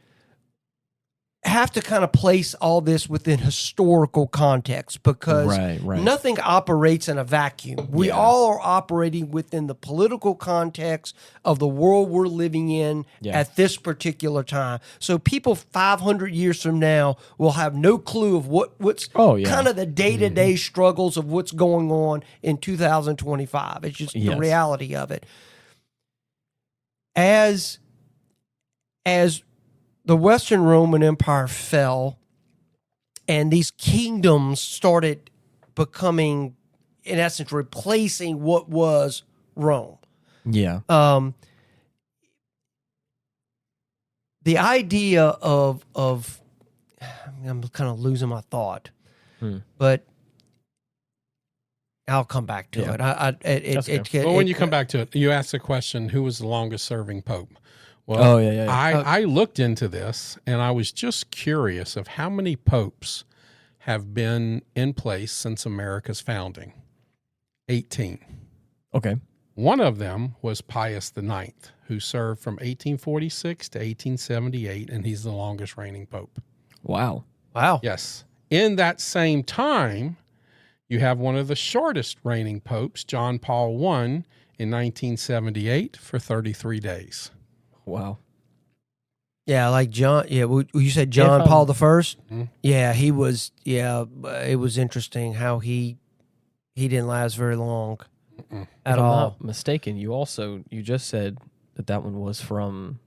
have to kind of place all this within historical context, because nothing operates in a vacuum. We all are operating within the political context of the world we're living in at this particular time. So people 500 years from now will have no clue of what's kind of the day-to-day struggles of what's going on in 2025. It's just the reality of it. As the Western Roman Empire fell, and these kingdoms started becoming, in essence, replacing what was Rome. Yeah. The idea of I'm kind of losing my thought, but I'll come back to it. When you come back to it, you asked the question, who was the longest serving pope? Well, I looked into this, and I was just curious of how many popes have been in place since America's founding. 18. Okay. One of them was Pius IX, who served from 1846 to 1878, and he's the longest reigning pope. Wow. Yes. In that same time, you have one of the shortest reigning popes, John Paul I, in 1978 for 33 days. Wow. Yeah, like John. Yeah, you said John Paul the First. Yeah, he was. Yeah, it was interesting how he didn't last very long at all. I'm not mistaken, you just said that one was from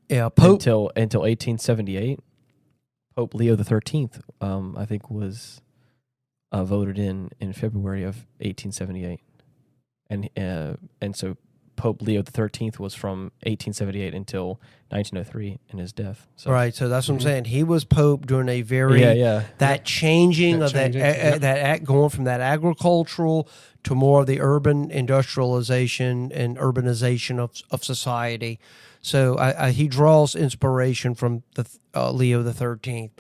Pope until 1878. Pope Leo XIII, I think, was voted in February of 1878, and so Pope Leo XIII was from 1878 until 1903 in his death. So. Right, so that's what I'm saying. He was Pope during a very that changing of that going from that agricultural to more of the urban industrialization and urbanization of society. So he draws inspiration from the Leo XIII.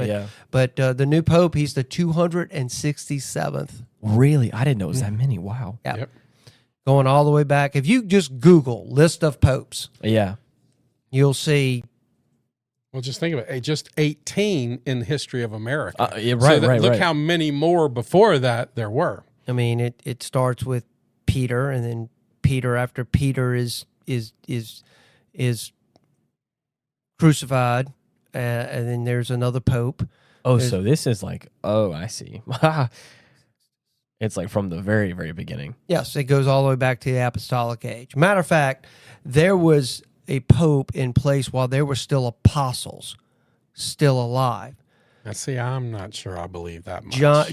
But the new Pope, he's the 267th. Really, I didn't know it was that many. Wow. Yep. Going all the way back. If you just Google list of popes, you'll see. Well, just think of it. Just 18 in the history of America. Look how many more before that there were. I mean, it starts with Peter, and then Peter after Peter is crucified, and then there's another pope. So this is like, I see. It's like from the very, very beginning. Yes, it goes all the way back to the apostolic age. Matter of fact, there was a pope in place while there were still apostles still alive. See, I'm not sure I believe that much. John,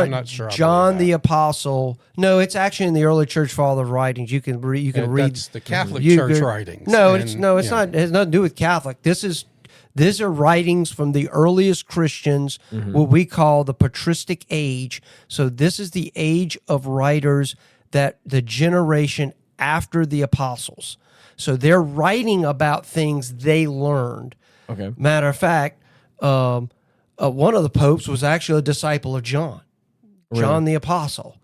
I'm not sure. John the Apostle. No, it's actually in the early Church Father writings. You can read. You can read That's the Catholic Church writings. No, it's not. It has nothing to do with Catholic. These are writings from the earliest Christians, what we call the patristic age. So this is the age of writers, that the generation after the apostles. So they're writing about things they learned. Okay. Matter of fact, one of the popes was actually a disciple of John, John the Apostle.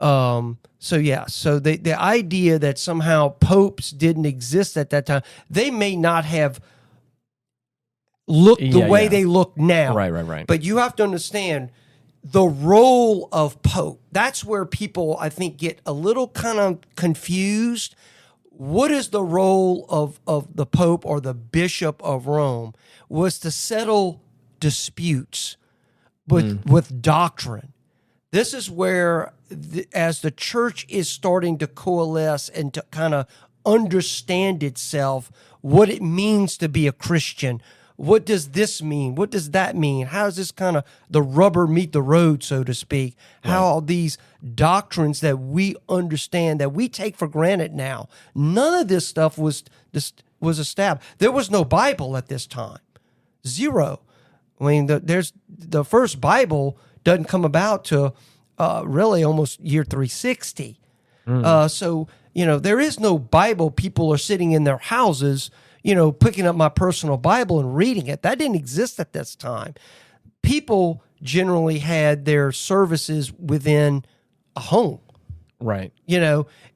So the idea that somehow popes didn't exist at that time, they may not have looked the way they look now. Right. But you have to understand the role of pope. That's where people, I think, get a little kind of confused. What is the role of the Pope or the Bishop of Rome? Was to settle disputes with doctrine. This is where, as the church is starting to coalesce and to kind of understand itself, what it means to be a Christian. What does this mean? What does that mean? How does this kind of the rubber meet the road, so to speak? How all these doctrines that we understand, that we take for granted now, none of this stuff was established. There was no Bible at this time. Zero. I mean, the first Bible doesn't come about to really almost year 360. So, there is no Bible. People are sitting in their houses, picking up my personal Bible and reading it. That didn't exist at this time. People generally had their services within a home. Right.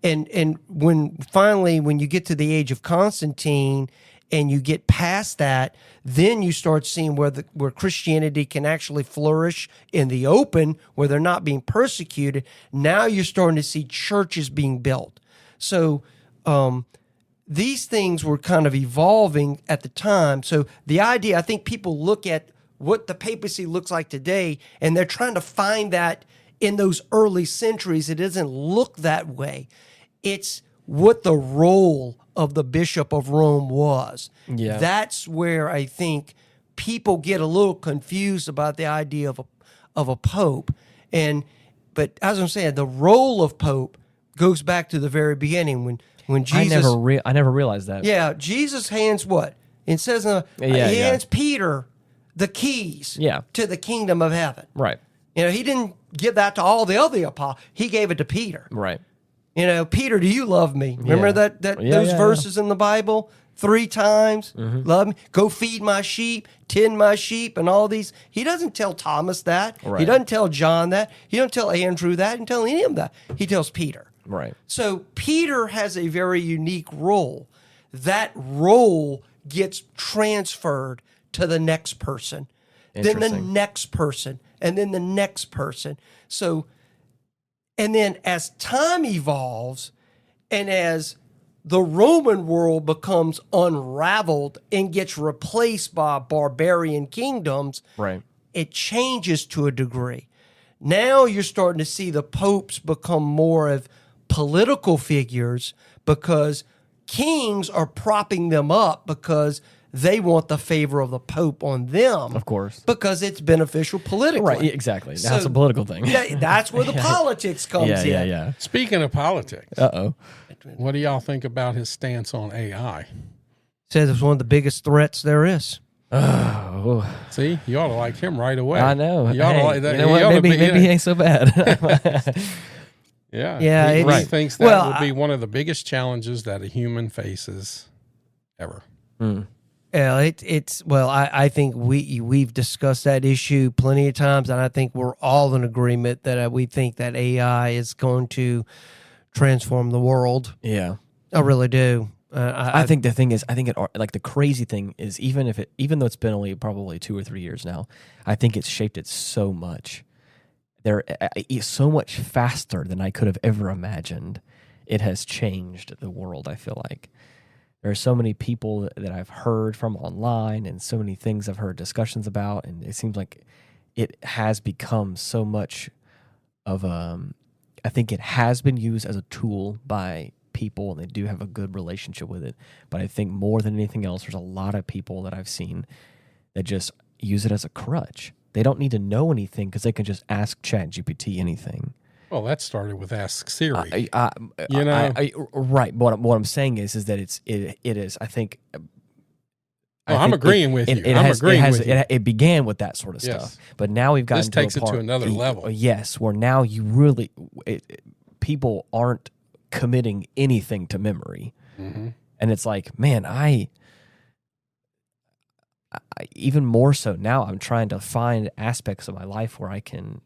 And when you get to the age of Constantine and you get past that, then you start seeing where Christianity can actually flourish in the open, where they're not being persecuted. Now you're starting to see churches being built. So, these things were kind of evolving at the time. So the idea, I think people look at what the papacy looks like today, and they're trying to find that in those early centuries. It doesn't look that way. It's what the role of the Bishop of Rome was. Yeah. That's where I think people get a little confused about the idea of a pope. But as I'm saying, the role of pope goes back to the very beginning when Jesus, I never realized that. Yeah, Jesus hands what? It says he hands Peter the keys to the kingdom of heaven. Right. He didn't give that to all the other apostles. He gave it to Peter. Right. Peter, do you love me? Remember those verses in the Bible? 3 times, love me, go feed my sheep, tend my sheep, and all these. He doesn't tell Thomas that. Right. He doesn't tell John that. He doesn't tell Andrew that. He doesn't tell any of them that. He tells Peter. Right. So Peter has a very unique role. That role gets transferred to the next person, then the next person, and then the next person. So, and then as time evolves and as the Roman world becomes unraveled and gets replaced by barbarian kingdoms, right, it changes to a degree. Now you're starting to see the popes become more of political figures because kings are propping them up because they want the favor of the Pope on them. Of course. Because it's beneficial politically. Right, exactly. That's a political thing. That's where the politics comes in. Yeah. Speaking of politics, what do y'all think about his stance on AI? Says it's one of the biggest threats there is. Oh. See, you ought to like him right away. I know. You ought to like that. You know what? Maybe he ain't so bad. Yeah. He thinks that would be one of the biggest challenges that a human faces ever. Yeah, I think we've discussed that issue plenty of times, and I think we're all in agreement that we think that AI is going to transform the world. Yeah, I really do. I think the thing is, the crazy thing is, even though it's been only probably 2 or 3 years now, I think it's shaped it so much. They're so much faster than I could have ever imagined. It has changed the world, I feel like. There are so many people that I've heard from online and so many things I've heard discussions about, and it seems like it has become so much of I think it has been used as a tool by people, and they do have a good relationship with it. But I think more than anything else, there's a lot of people that I've seen that just use it as a crutch. They don't need to know anything because they can just ask ChatGPT anything. Well, that started with Ask Siri. Right. But what I'm saying is that it is. I think. I'm agreeing with you. It began with that sort of stuff, but now we've gotten this takes it to another level. Yes, where now you really people aren't committing anything to memory, and it's like, man, I even more so now. I'm trying to find aspects of my life where I can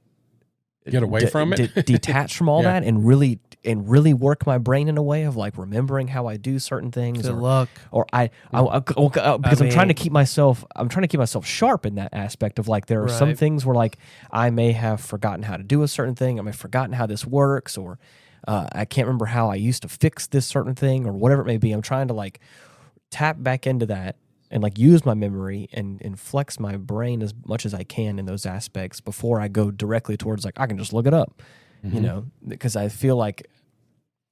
get away from it, detach from all that, and really work my brain in a way of like remembering how I do certain things. Good luck. Or because I'm trying to keep myself sharp in that aspect of like there are some things where like I may have forgotten how to do a certain thing. I may have forgotten how this works, or I can't remember how I used to fix this certain thing, or whatever it may be. I'm trying to like tap back into that and like use my memory and flex my brain as much as I can in those aspects before I go directly towards like I can just look it up, because I feel like,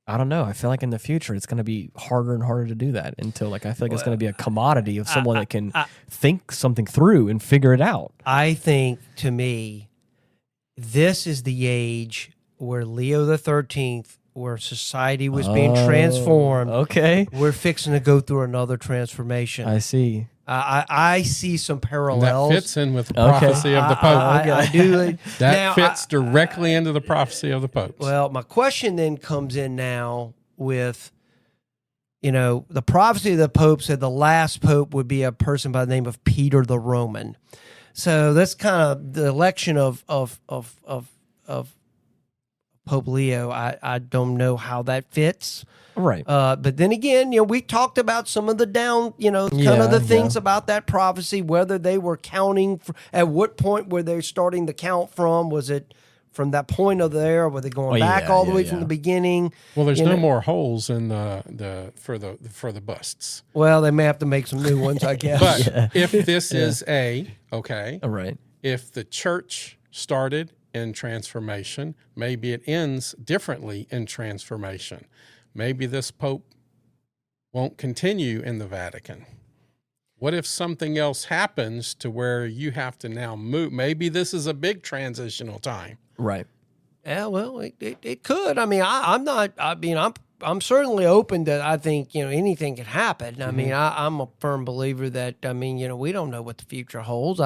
I don't know, I feel like in the future it's going to be harder and harder to do that until like I feel like it's going to be a commodity of someone that can think something through and figure it out. I think, to me, this is the age where Leo the 13th, where society was being transformed. Okay. We're fixing to go through another transformation. I see. I see some parallels. That fits in with the prophecy of the Pope. I do. That fits directly into the prophecy of the Pope. Well, my question then comes in now with, the prophecy of the Pope said the last Pope would be a person by the name of Peter the Roman. So that's kind of the election of Pope Leo. I don't know how that fits. Right. But then again, we talked about some of the things about that prophecy, whether they were counting, at what point were they starting to count from? Was it from that point of there, or were they going back all the way from the beginning? Well, there's no more holes in for the busts. Well, they may have to make some new ones, I guess. But if this is if the church started in transformation, maybe it ends differently in transformation. Maybe this Pope won't continue in the Vatican. What if something else happens to where you have to now move? Maybe this is a big transitional time. Right. Yeah, well, it could. I mean, I'm certainly open to, I think, anything could happen. I mean, I'm a firm believer that, we don't know what the future holds.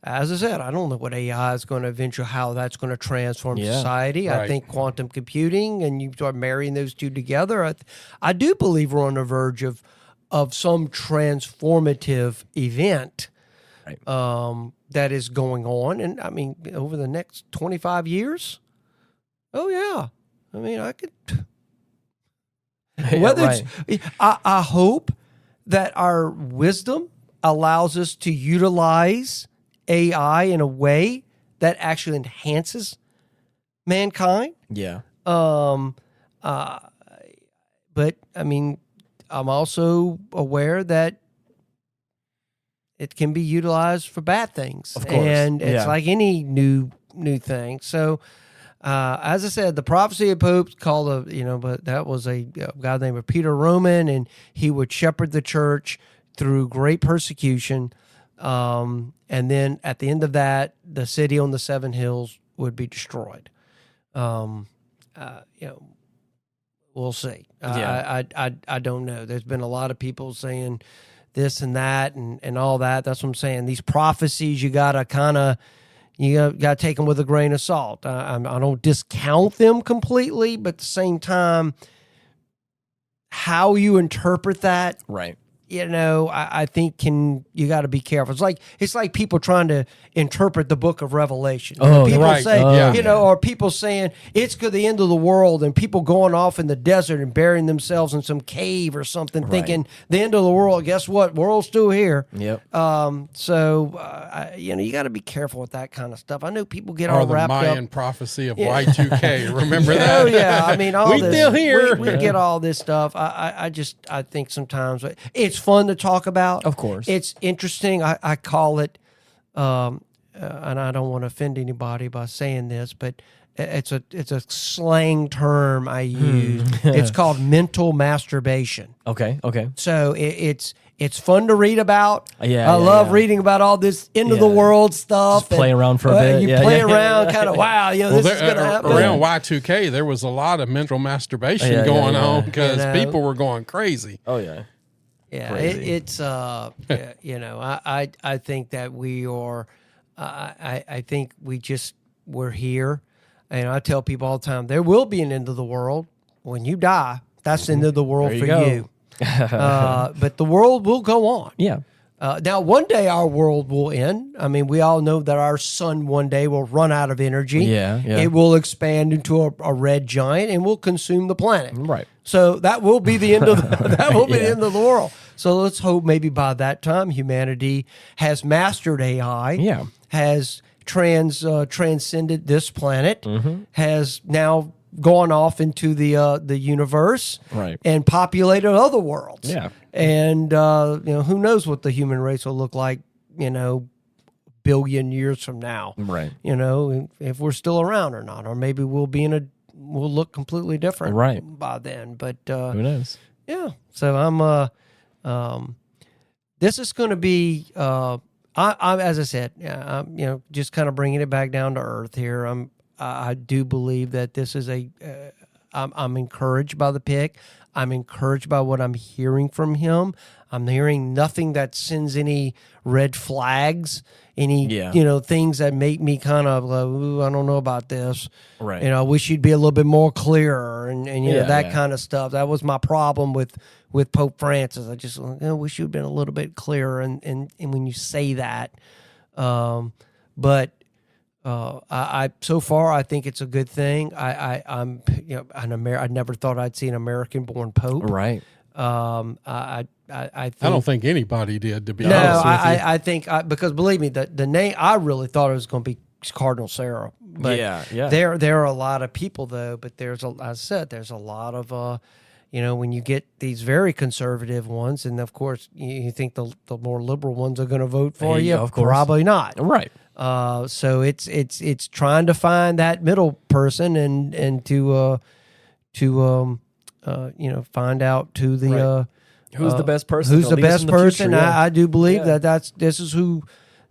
As I said, I don't know what AI is going to eventually, how that's going to transform society. Right. I think quantum computing, and you start marrying those two together, I do believe we're on the verge of some transformative event that is going on. And I mean, over the next 25 years, I could. I hope that our wisdom allows us to utilize AI in a way that actually enhances mankind. Yeah. But I mean, I'm also aware that it can be utilized for bad things. Of course. And it's like any new thing. So, as I said, the prophecy of popes called but that was a guy named Peter Roman, and he would shepherd the church through great persecution. And then at the end of that, the city on the seven hills would be destroyed. We'll see. I don't know. There's been a lot of people saying this and that and all that. That's what I'm saying. These prophecies, you got to take them with a grain of salt. I don't discount them completely, but at the same time, how you interpret that, right? I think you got to be careful. It's like people trying to interpret the book of Revelation. People say, or people saying it's the end of the world, and people going off in the desert and burying themselves in some cave or something, thinking the end of the world. Guess what? World's still here. Yep. So you got to be careful with that kind of stuff. I know people get all wrapped up. The Mayan prophecy of Y2K. Remember that? Oh yeah. I mean, all we this. Still here. We get all this stuff. I think sometimes it's fun to talk about. Of course. It's interesting. I call it, and I don't want to offend anybody by saying this, but it's a slang term I use. It's called mental masturbation. Okay. So it's It's fun to read about. Yeah, I love reading about all this end of the world stuff. Just play around for a bit. You play around, kind of, wow, this is going to happen. Around Y2K, there was a lot of mental masturbation going on because people were going crazy. Oh, yeah. Yeah, it's I think that we are. I think we're here, and I tell people all the time there will be an end of the world when you die. That's the end of the world for you. But the world will go on. Yeah. Now, one day our world will end. I mean, we all know that our sun one day will run out of energy. Yeah. It will expand into a red giant and will consume the planet. Right. So that will be the end of the end of the world. So let's hope maybe by that time humanity has mastered AI. Yeah. Has transcended this planet. Has now gone off into the universe, right, and populated other worlds. Yeah. And who knows what the human race will look like, billion years from now. Right. If we're still around or not, or maybe we'll look completely different by then. But who knows? Yeah. So I'm this is going to be I as I said, I'm just kind of bringing it back down to earth here. I do believe that this is I'm encouraged by the pick. I'm encouraged by what I'm hearing from him. I'm hearing nothing that sends any red flags, any things that make me kind of like, ooh, I don't know about this. Right. I wish you'd be a little bit more clearer and that kind of stuff. That was my problem with Pope Francis. I just wish you'd been a little bit clearer and when you say that. But I so far I think it's a good thing. I'm I never thought I'd see an American-born pope. Right. I don't think anybody did, to be honest with you. I think because believe me, the name, I really thought it was going to be Cardinal Sarah. But there are a lot of people though. But there's a lot of when you get these very conservative ones, and of course you think the more liberal ones are going to vote for you. Of course. Probably not. Right. So it's trying to find that middle person and to find out to the who's the best person. Who's the best person? Future, I do believe that this is who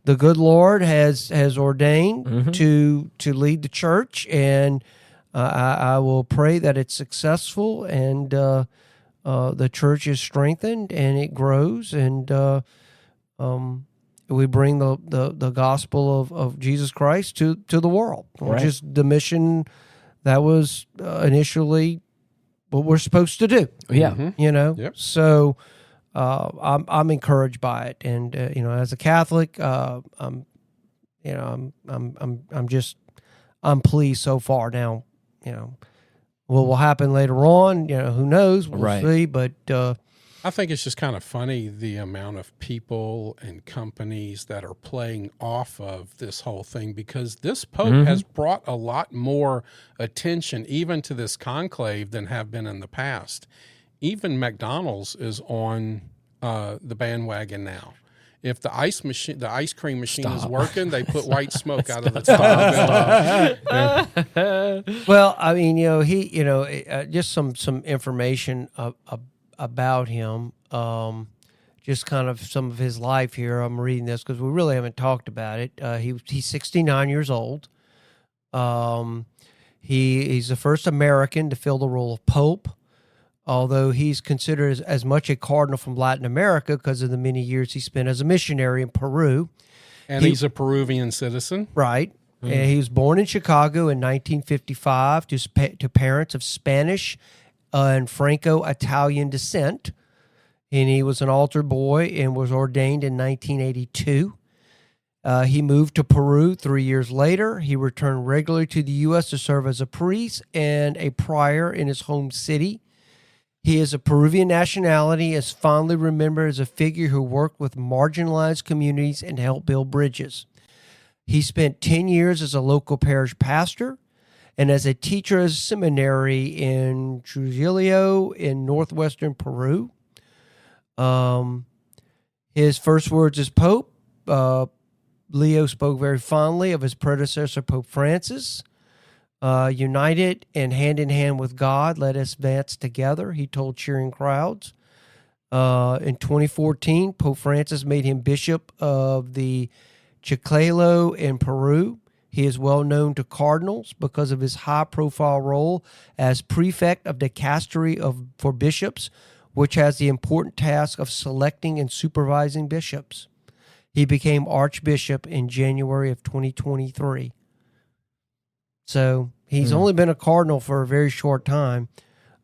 the good Lord has ordained to lead the church, and I will pray that it's successful and the church is strengthened and it grows, and we bring the gospel of Jesus Christ to the world, which is the mission that was initially what we're supposed to do. Yeah. Yep. So I'm encouraged by it, and as a Catholic, I'm pleased so far. Now, what will happen later on? Who knows? We'll see. But I think it's just kind of funny the amount of people and companies that are playing off of this whole thing, because this Pope has brought a lot more attention even to this conclave than have been in the past. Even McDonald's is on the bandwagon now. If the ice cream machine is working, they put white smoke out of the top. Well, I mean, just some information about him, just kind of some of his life here. I'm reading this because we really haven't talked about it. He's 69 years old. He's the first American to fill the role of Pope, although he's considered as much a cardinal from Latin America because of the many years he spent as a missionary in Peru. And he's a Peruvian citizen. Right. And he was born in Chicago in 1955 to parents of Spanish and Franco-Italian descent. And he was an altar boy and was ordained in 1982. He moved to Peru 3 years later. He returned regularly to the U.S. to serve as a priest and a prior in his home city. He is of Peruvian nationality, is fondly remembered as a figure who worked with marginalized communities and helped build bridges. He spent 10 years as a local parish pastor and as a teacher at a seminary in Trujillo in northwestern Peru. His first words as Pope, Leo spoke very fondly of his predecessor, Pope Francis. United and hand in hand with God, let us advance together, he told cheering crowds. In 2014, Pope Francis made him bishop of the Chiclayo in Peru. He is well known to cardinals because of his high-profile role as prefect of the dicastery for bishops, which has the important task of selecting and supervising bishops. He became archbishop in January of 2023. So he's only been a cardinal for a very short time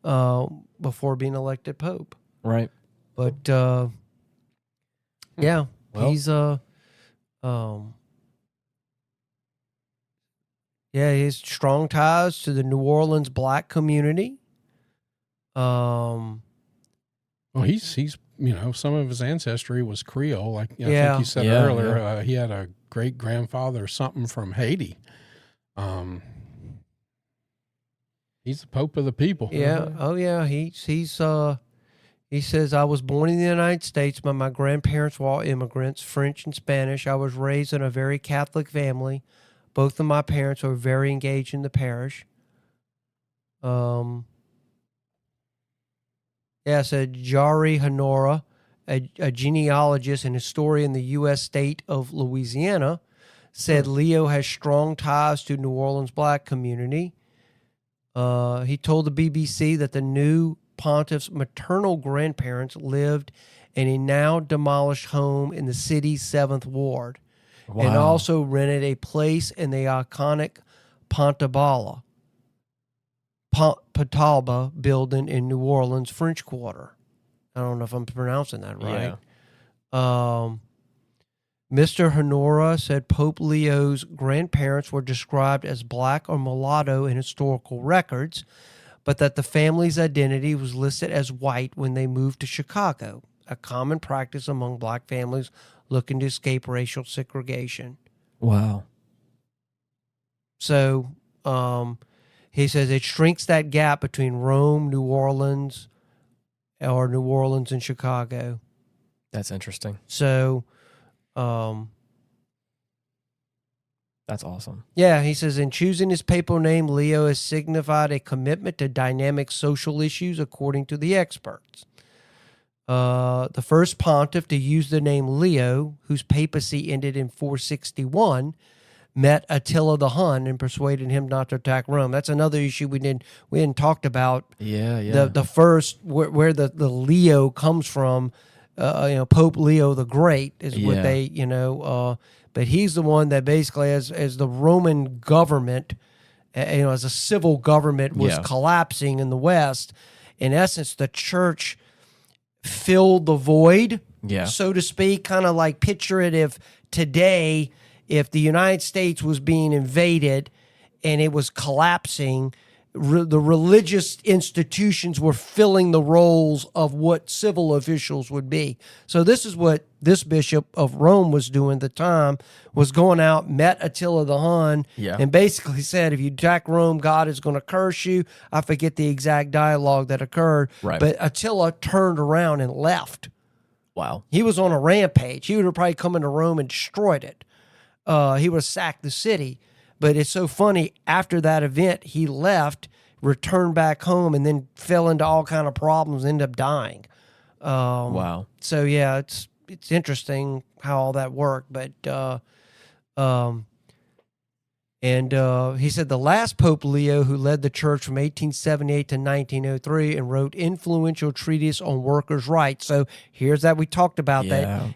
before being elected pope. Right. But yeah, Well, he's yeah, he has strong ties to the New Orleans black community. Well, he's some of his ancestry was Creole. Like I Yeah. think you said Yeah, earlier, he had a great grandfather or something from Haiti. He's the Pope of the people. Yeah. Oh yeah. He says, I was born in the United States, but my grandparents were all immigrants, French and Spanish. I was raised in a very Catholic family. Both of my parents were very engaged in the parish. Said Jari Honora, a genealogist and historian in the U.S. state of Louisiana, said Leo has strong ties to New Orleans black community. He told the BBC that the new pontiff's maternal grandparents lived in a now demolished home in the city's 7th Ward, and also rented a place in the iconic Pontalba building in New Orleans French Quarter. I don't know if I'm pronouncing that right. Yeah. Mr. Honora said Pope Leo's grandparents were described as black or mulatto in historical records, but that the family's identity was listed as white when they moved to Chicago, a common practice among black families looking to escape racial segregation. Wow. So he says it shrinks that gap between Rome, New Orleans, or New Orleans and Chicago. That's interesting. So that's awesome. yeah, he says, in choosing his papal name, Leo has signified a commitment to dynamic social issues, according to the experts. The first pontiff to use the name Leo, whose papacy ended in 461, met Attila the Hun and persuaded him not to attack Rome. That's another issue we didn't talked about. Yeah. The first where the Leo comes from. Pope Leo the Great is what they, but he's the one that basically, as the Roman government, as a civil government was collapsing in the West, in essence, the church filled the void, so to speak, kind of like picture it if today, if the United States was being invaded and it was collapsing, the religious institutions were filling the roles of what civil officials would be. So this is what this bishop of Rome was doing at the time, was going out, met Attila the Hun, and basically said, if you attack Rome, God is going to curse you. I forget the exact dialogue that occurred, but Attila turned around and left. Wow. He was on a rampage. He would have probably come into Rome and destroyed it. He would have sacked the city. But it's so funny, after that event, he left, returned back home, and then fell into all kind of problems, ended up dying. Wow. So, yeah, it's interesting how all that worked. But he said the last Pope Leo, who led the church from 1878 to 1903 and wrote influential treatise on workers' rights. So here's that we talked about that.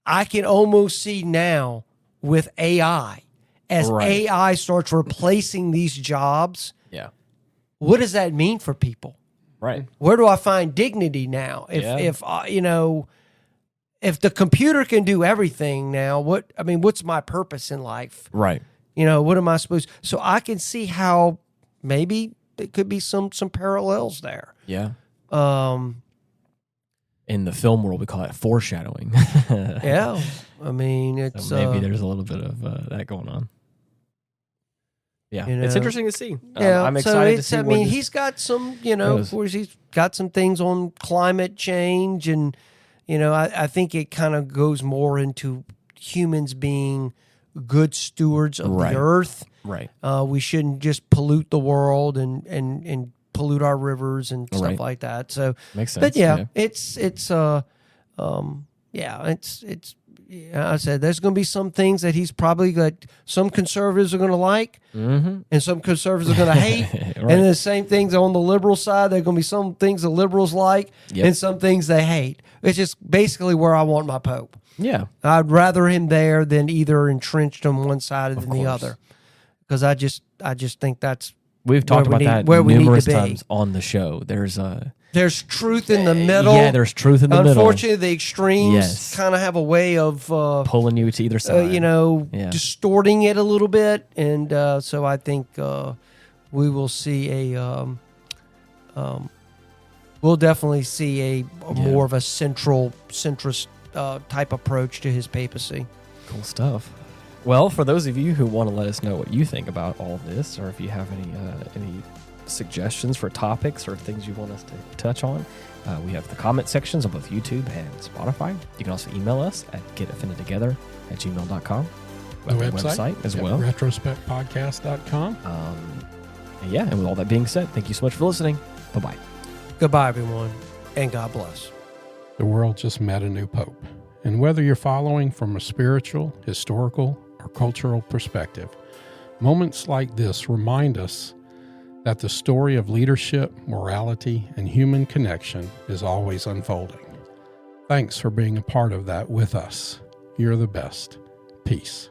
I can almost see now with AI, as AI starts replacing these jobs, what does that mean for people? Right. Where do I find dignity now? If the computer can do everything now, what's my purpose in life? Right. What am I supposed? So I can see how maybe there could be some parallels there. Yeah. In the film world, we call it foreshadowing. Yeah. It's so maybe there's a little bit of that going on. Yeah, it's interesting to see. I'm excited to see. He's got some, of course, he's got some things on climate change, and I think it kind of goes more into humans being good stewards of the earth. Right. We shouldn't just pollute the world and pollute our rivers and stuff Right. like that. So Makes sense. but yeah. I said there's going to be some things that he's probably like some conservatives are going to like, Mm-hmm. and some conservatives are going to hate, Right. and the same things on the liberal side. There are going to be some things the liberals like, Yep. and some things they hate. It's just basically where I want my pope. Yeah. I'd rather him there than either entrenched on one side or than the course. other, because I just think that's We've talked where about we that need- where we need to numerous be. times on the show. there's truth in the middle. Yeah, there's truth in the middle. Unfortunately, the extremes Yes. kind of have a way of Pulling you to either side. Yeah. distorting it a little bit, and so I think we will see we'll definitely see a more of a centrist type approach to his papacy. Cool stuff. Well, for those of you who want to let us know what you think about all this, or if you have any suggestions for topics or things you want us to touch on, we have the comment sections on both YouTube and Spotify. You can also email us at getoffendedtogether@gmail.com. The website as well. Retrospectpodcast.com. And with all that being said, thank you so much for listening. Bye-bye. Goodbye, everyone, and God bless. The world just met a new pope. And whether you're following from a spiritual, historical, or cultural perspective, moments like this remind us that the story of leadership, morality, and human connection is always unfolding. Thanks for being a part of that with us. You're the best. Peace.